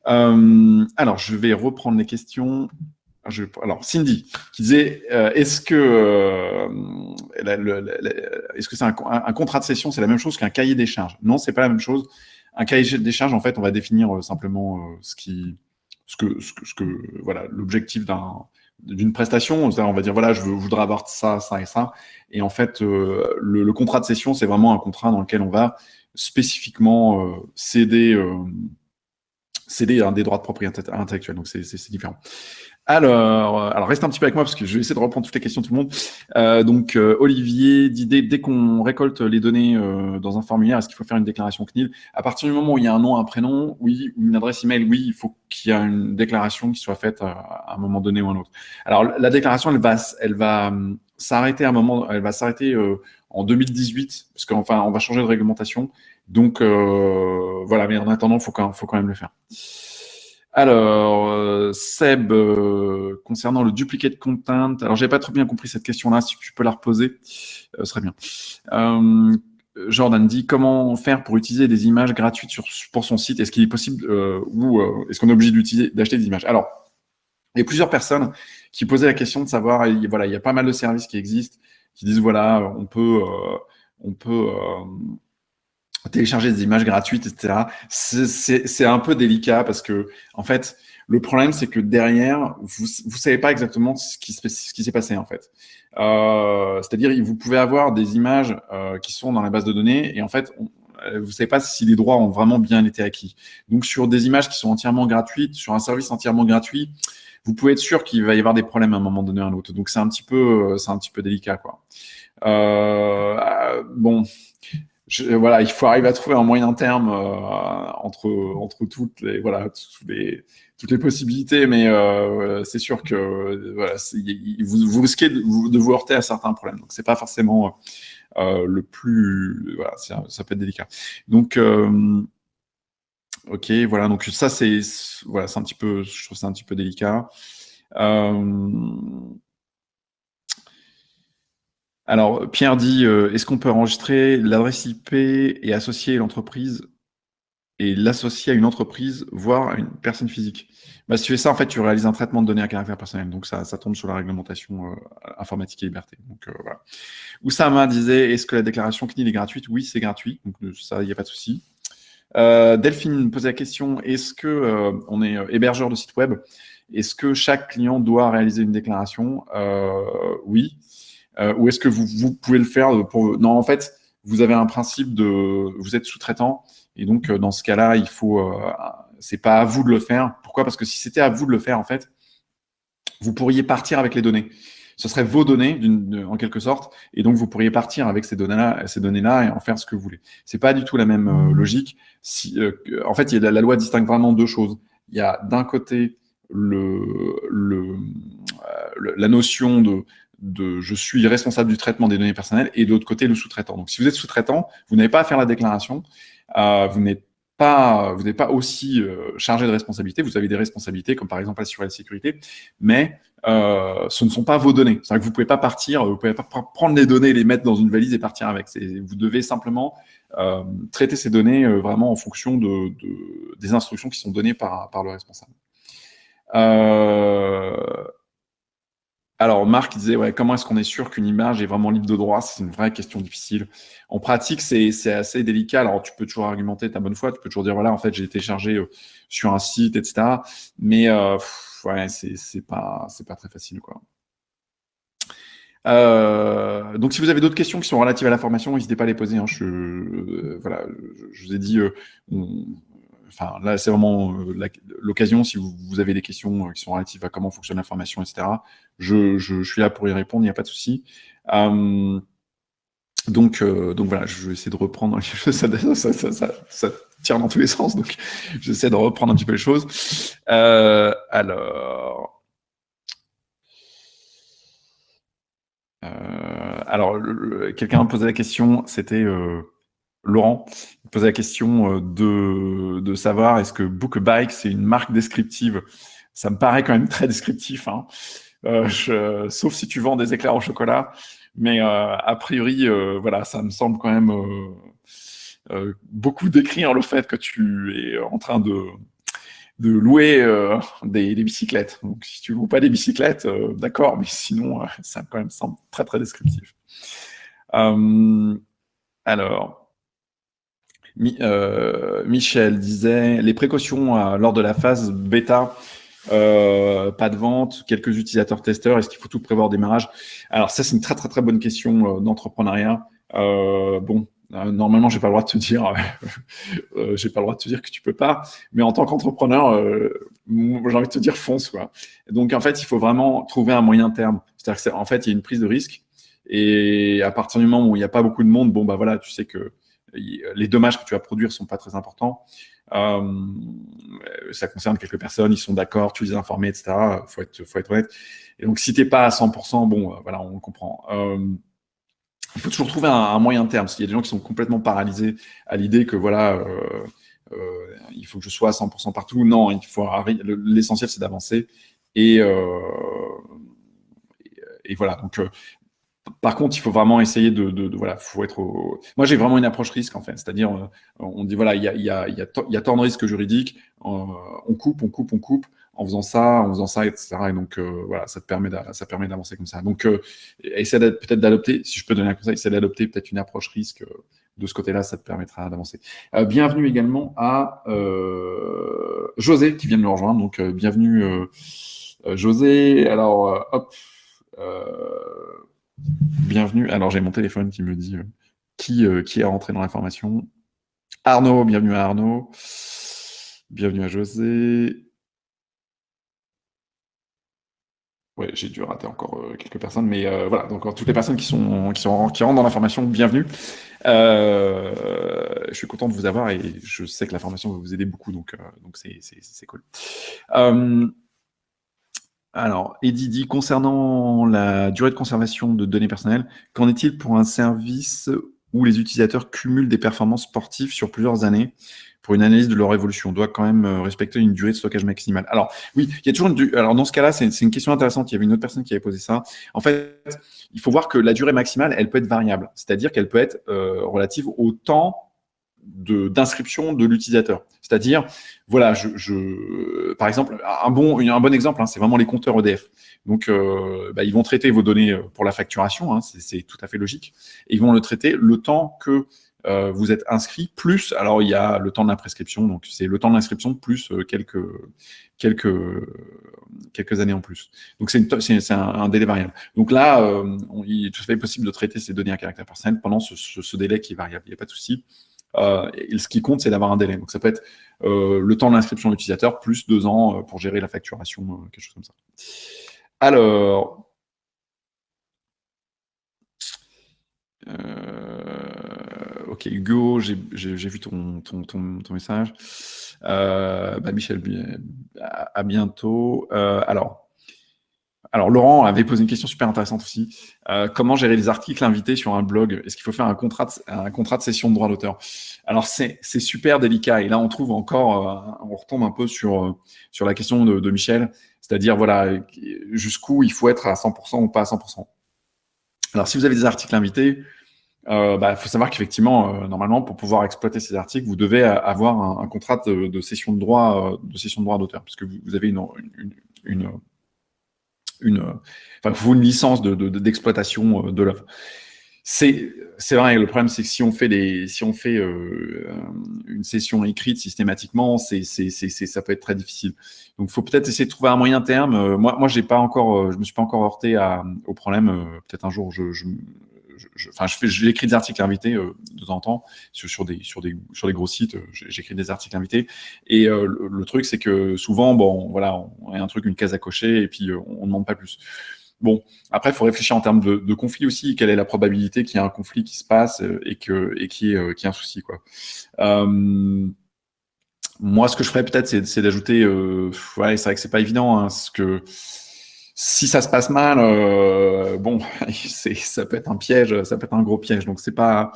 Alors je vais reprendre les questions. Alors Cindy qui disait est-ce que c'est un contrat de session, c'est la même chose qu'un cahier des charges? Non, c'est pas la même chose. Un cahier des charges, en fait, on va définir simplement voilà, l'objectif d'une prestation. On va dire, voilà, je voudrais avoir ça, ça et ça. Et en fait, le contrat de cession, c'est vraiment un contrat dans lequel on va spécifiquement céder des droits de propriété intellectuelle. Donc, c'est différent. Alors, reste un petit peu avec moi parce que je vais essayer de reprendre toutes les questions de tout le monde. Donc, Olivier dit dès qu'on récolte les données dans un formulaire, est-ce qu'il faut faire une déclaration CNIL? À partir du moment où il y a un nom, un prénom, oui, ou une adresse email, oui, il faut qu'il y ait une déclaration qui soit faite à un moment donné ou à un autre. Alors, la déclaration, elle va s'arrêter à un moment, elle va s'arrêter en 2018 parce qu'enfin, on va changer de réglementation. Donc, voilà, mais en attendant, il faut quand même le faire. Alors, Seb, concernant le duplicate content, alors j'ai pas trop bien compris cette question-là, si tu peux la reposer, ce serait bien. Jordan dit comment faire pour utiliser des images gratuites pour son site? Est-ce qu'il est possible ou est-ce qu'on est obligé d'acheter des images? Alors, il y a plusieurs personnes qui posaient la question de savoir, voilà, il y a pas mal de services qui existent, qui disent voilà, on peut télécharger des images gratuites, etc. C'est un peu délicat parce que, en fait, le problème, c'est que derrière, vous savez pas exactement ce qui s'est passé, en fait. C'est-à-dire, vous pouvez avoir des images qui sont dans la base de données et en fait, vous savez pas si les droits ont vraiment bien été acquis. Donc, sur des images qui sont entièrement gratuites, sur un service entièrement gratuit, vous pouvez être sûr qu'il va y avoir des problèmes à un moment donné ou à un autre. Donc, c'est un petit peu délicat, quoi. Bon. Voilà, il faut arriver à trouver un moyen terme entre toutes les possibilités, mais c'est sûr que voilà, vous risquez de vous heurter à certains problèmes. Donc c'est pas forcément le plus, voilà, ça peut être délicat. Donc ok, voilà, donc ça voilà, c'est un petit peu, je trouve ça un petit peu délicat. Alors, Pierre dit, est-ce qu'on peut enregistrer l'adresse IP et associer l'entreprise et l'associer à une entreprise, voire à une personne physique? Bah, si tu fais ça, en fait, tu réalises un traitement de données à caractère personnel. Donc, ça tombe sur la réglementation informatique et liberté. Donc, voilà. Oussama disait, est-ce que la déclaration CNIL est gratuite? Oui, c'est gratuit. Donc, ça, il n'y a pas de souci. Delphine posait la question, est-ce que on est hébergeur de site web? Est-ce que chaque client doit réaliser une déclaration? Oui. Ou est-ce que vous pouvez le faire Non, en fait, vous avez un principe vous êtes sous-traitant, et donc dans ce cas-là, c'est pas à vous de le faire. Pourquoi? Parce que si c'était à vous de le faire, en fait, vous pourriez partir avec les données. Ce seraient vos données, en quelque sorte, et donc vous pourriez partir avec ces données-là et en faire ce que vous voulez. C'est pas du tout la même logique. En fait, la loi distingue vraiment deux choses. Il y a d'un côté la notion de je suis responsable du traitement des données personnelles, et de l'autre côté le sous-traitant. Donc si vous êtes sous-traitant, vous n'avez pas à faire la déclaration, vous n'êtes pas aussi chargé de responsabilité. Vous avez des responsabilités, comme par exemple assurer la sécurité, mais ce ne sont pas vos données. C'est-à-dire que vous ne pouvez pas partir, vous ne pouvez pas prendre les données, les mettre dans une valise et partir avec. Vous devez simplement traiter ces données vraiment en fonction des instructions qui sont données par le responsable. Alors, Marc disait, ouais, comment est-ce qu'on est sûr qu'une image est vraiment libre de droit? C'est une vraie question difficile. En pratique, c'est assez délicat. Alors, tu peux toujours argumenter ta bonne foi, tu peux toujours dire, voilà, en fait, j'ai téléchargé sur un site, etc. Mais ouais, c'est pas très facile, quoi. Donc, si vous avez d'autres questions qui sont relatives à la formation, n'hésitez pas à les poser. Hein. Voilà, je vous ai dit, enfin, là, c'est vraiment l'occasion, si vous avez des questions qui sont relatives à comment fonctionne la formation, etc. Je suis là pour y répondre, il n'y a pas de souci. Donc voilà, je vais essayer de reprendre. Ça tire dans tous les sens, donc j'essaie de reprendre un petit peu les choses. Alors, quelqu'un me posait la question, c'était Laurent, il posait la question de savoir est-ce que BookBike, c'est une marque descriptive? Ça me paraît quand même très descriptif, hein. Sauf si tu vends des éclairs au chocolat. Mais a priori, voilà, ça me semble quand même beaucoup décrire le fait que tu es en train de louer des bicyclettes. Donc, si tu loues pas des bicyclettes, d'accord, mais sinon, ça quand même semble très, très descriptif. Alors, Michel disait, les précautions lors de la phase bêta, pas de vente, quelques utilisateurs testeurs, est-ce qu'il faut tout prévoir au démarrage? Alors ça, c'est une très très très bonne question d'entrepreneuriat. Bon, normalement, j'ai pas le droit de te dire, j'ai pas le droit de te dire que tu peux pas, mais en tant qu'entrepreneur, j'ai envie de te dire fonce, quoi. Donc en fait, il faut vraiment trouver un moyen terme. C'est-à-dire qu'en fait, il y a une prise de risque, et à partir du moment où il n'y a pas beaucoup de monde, bon bah voilà, tu sais que les dommages que tu vas produire sont pas très importants. Ça concerne quelques personnes, ils sont d'accord, tu les as informés, etc. Faut être honnête. Et donc, si t'es pas à 100%, bon, voilà, on le comprend. Il faut toujours trouver un moyen terme. Parce qu'il y a des gens qui sont complètement paralysés à l'idée que voilà, il faut que je sois à 100% partout. Non, l'essentiel, c'est d'avancer. Et voilà. Donc, par contre, il faut vraiment essayer voilà, faut être Moi, j'ai vraiment une approche risque, en fait. C'est-à-dire, on dit, voilà, il y a tant de risques juridiques, on coupe, en faisant ça, etc. Et donc, voilà, ça permet d'avancer comme ça. Donc, essaie peut-être d'adopter, si je peux donner un conseil, essaie d'adopter peut-être une approche risque de ce côté-là, ça te permettra d'avancer. Bienvenue également à José, qui vient de me rejoindre. Donc, bienvenue, José. Alors, hop. Bienvenue. Alors, j'ai mon téléphone qui me dit qui est rentré dans l'information. Arnaud, bienvenue à Arnaud. Bienvenue à José. Ouais, j'ai dû rater encore quelques personnes, mais voilà. Donc toutes les personnes qui rentrent dans la formation, bienvenue. Je suis content de vous avoir et je sais que la formation va vous aider beaucoup, donc c'est cool. Alors, Eddy dit, concernant la durée de conservation de données personnelles, qu'en est-il pour un service où les utilisateurs cumulent des performances sportives sur plusieurs années pour une analyse de leur évolution? On doit quand même respecter une durée de stockage maximale. Alors, oui, il y a toujours Alors, dans ce cas-là, c'est une question intéressante. Il y avait une autre personne qui avait posé ça. En fait, il faut voir que la durée maximale, elle peut être variable. C'est-à-dire qu'elle peut être relative au temps d'inscription de l'utilisateur. C'est-à-dire, voilà, par exemple, un bon exemple, hein, c'est vraiment les compteurs EDF. Donc, ils vont traiter vos données pour la facturation, hein, c'est tout à fait logique, et ils vont le traiter le temps que vous êtes inscrit, plus, alors il y a le temps de la prescription, donc c'est le temps de l'inscription plus quelques années en plus. Donc c'est un délai variable. Donc là, il est tout à fait possible de traiter ces données à caractère personnel pendant ce délai qui est variable, il n'y a pas de souci. Et ce qui compte, c'est d'avoir un délai. Donc, ça peut être le temps d'inscription de l'utilisateur plus 2 ans pour gérer la facturation, quelque chose comme ça. Alors, ok, Hugo, j'ai vu ton message. Michel, à bientôt. Alors, Laurent avait posé une question super intéressante aussi. Comment gérer les articles invités sur un blog? Est-ce qu'il faut faire un contrat de cession de droit d'auteur? Alors, c'est super délicat. Et là, on trouve encore, on retombe un peu sur la question de Michel. C'est-à-dire, voilà, jusqu'où il faut être à 100% ou pas à 100%. Alors, si vous avez des articles invités, faut savoir qu'effectivement, normalement, pour pouvoir exploiter ces articles, vous devez avoir un contrat de cession de droit d'auteur, parce que vous avez il faut une licence d'exploitation de l'œuvre. C'est vrai, le problème, c'est que si on fait une session écrite systématiquement, ça peut être très difficile. Donc, il faut peut-être essayer de trouver un moyen terme. Moi, je me suis pas encore heurté au problème. Peut-être un jour, j'écris des articles invités de temps en temps sur des gros sites. J'écris des articles invités. Et le truc, c'est que souvent, voilà, on a un truc, une case à cocher, et puis on ne demande pas plus. Bon, après, il faut réfléchir en termes de conflit aussi. Quelle est la probabilité qu'il y ait un conflit qui se passe et qu'il y ait un souci, quoi. Moi, ce que je ferais peut-être, c'est d'ajouter. Ouais, c'est vrai que c'est pas évident, hein, parce que si ça se passe mal, ça peut être un piège, ça peut être un gros piège. Donc c'est pas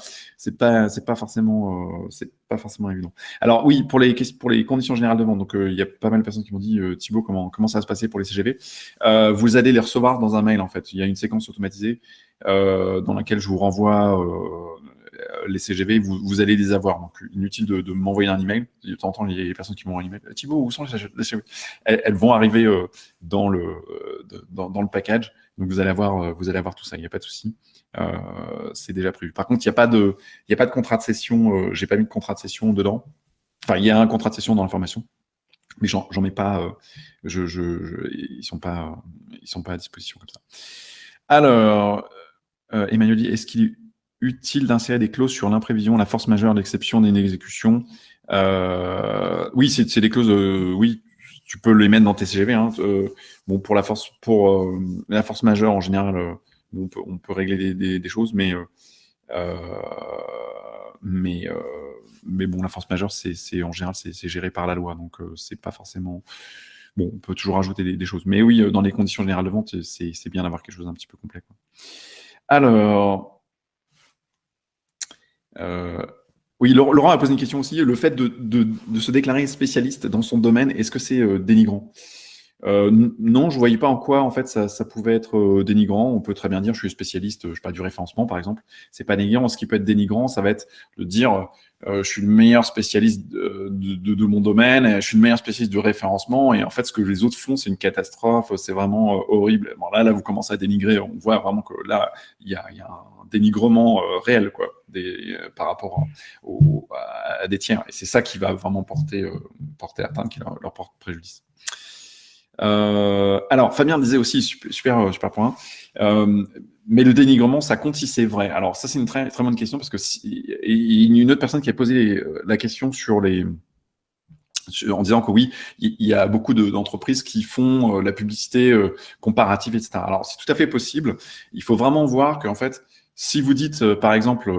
forcément évident. Alors oui, pour les conditions générales de vente, donc il y a pas mal de personnes qui m'ont dit, Thibaut, comment ça va se passer pour les CGV? Vous allez les recevoir dans un mail, en fait. Il y a une séquence automatisée dans laquelle je vous renvoie les CGV, vous allez les avoir. Donc, inutile de m'envoyer un email. De temps en temps, il y a des personnes qui m'envoient un email. Thibaut, où sont les CGV? Elles vont arriver dans le package. Donc, vous allez avoir tout ça. Il n'y a pas de souci. C'est déjà prévu. Par contre, il n'y a pas de contrat de cession. J'ai pas mis de contrat de cession dedans. Enfin, il y a un contrat de cession dans l'information, mais j'en mets pas. Ils sont pas à disposition comme ça. Alors, Emmanuel dit, est-ce qu'il est utile d'insérer des clauses sur l'imprévision, la force majeure, l'exception d'une exécution? Oui, c'est des clauses. Oui, tu peux les mettre dans tes CGV. Hein. Pour la force majeure en général, on peut régler des choses, mais bon, la force majeure, en général, c'est géré par la loi, donc c'est pas forcément. Bon, on peut toujours ajouter des choses, mais oui, dans les conditions générales de vente, c'est bien d'avoir quelque chose d'un petit peu complet, quoi. Alors, oui, Laurent a posé une question aussi. Le fait de se déclarer spécialiste dans son domaine, est-ce que c'est dénigrant? Non, je ne voyais pas en quoi en fait ça pouvait être dénigrant. On peut très bien dire je suis spécialiste, je sais pas, du référencement par exemple. C'est pas dénigrant. Ce qui peut être dénigrant, ça va être de dire je suis le meilleur spécialiste de mon domaine, je suis le meilleur spécialiste de référencement, et en fait ce que les autres font c'est une catastrophe, c'est vraiment horrible. Bon, là vous commencez à dénigrer. On voit vraiment que là il y a un dénigrement réel, quoi, par rapport à des tiers. Et c'est ça qui va vraiment porter atteinte, qui leur porte préjudice. Alors, Fabien disait aussi, super point, mais le dénigrement, ça compte si c'est vrai. Alors, ça, c'est une très, très bonne question, parce que il y a une autre personne qui a posé la question sur en disant que oui, il y a beaucoup d'entreprises qui font la publicité comparative, etc. Alors, c'est tout à fait possible. Il faut vraiment voir qu'en fait, si vous dites, par exemple,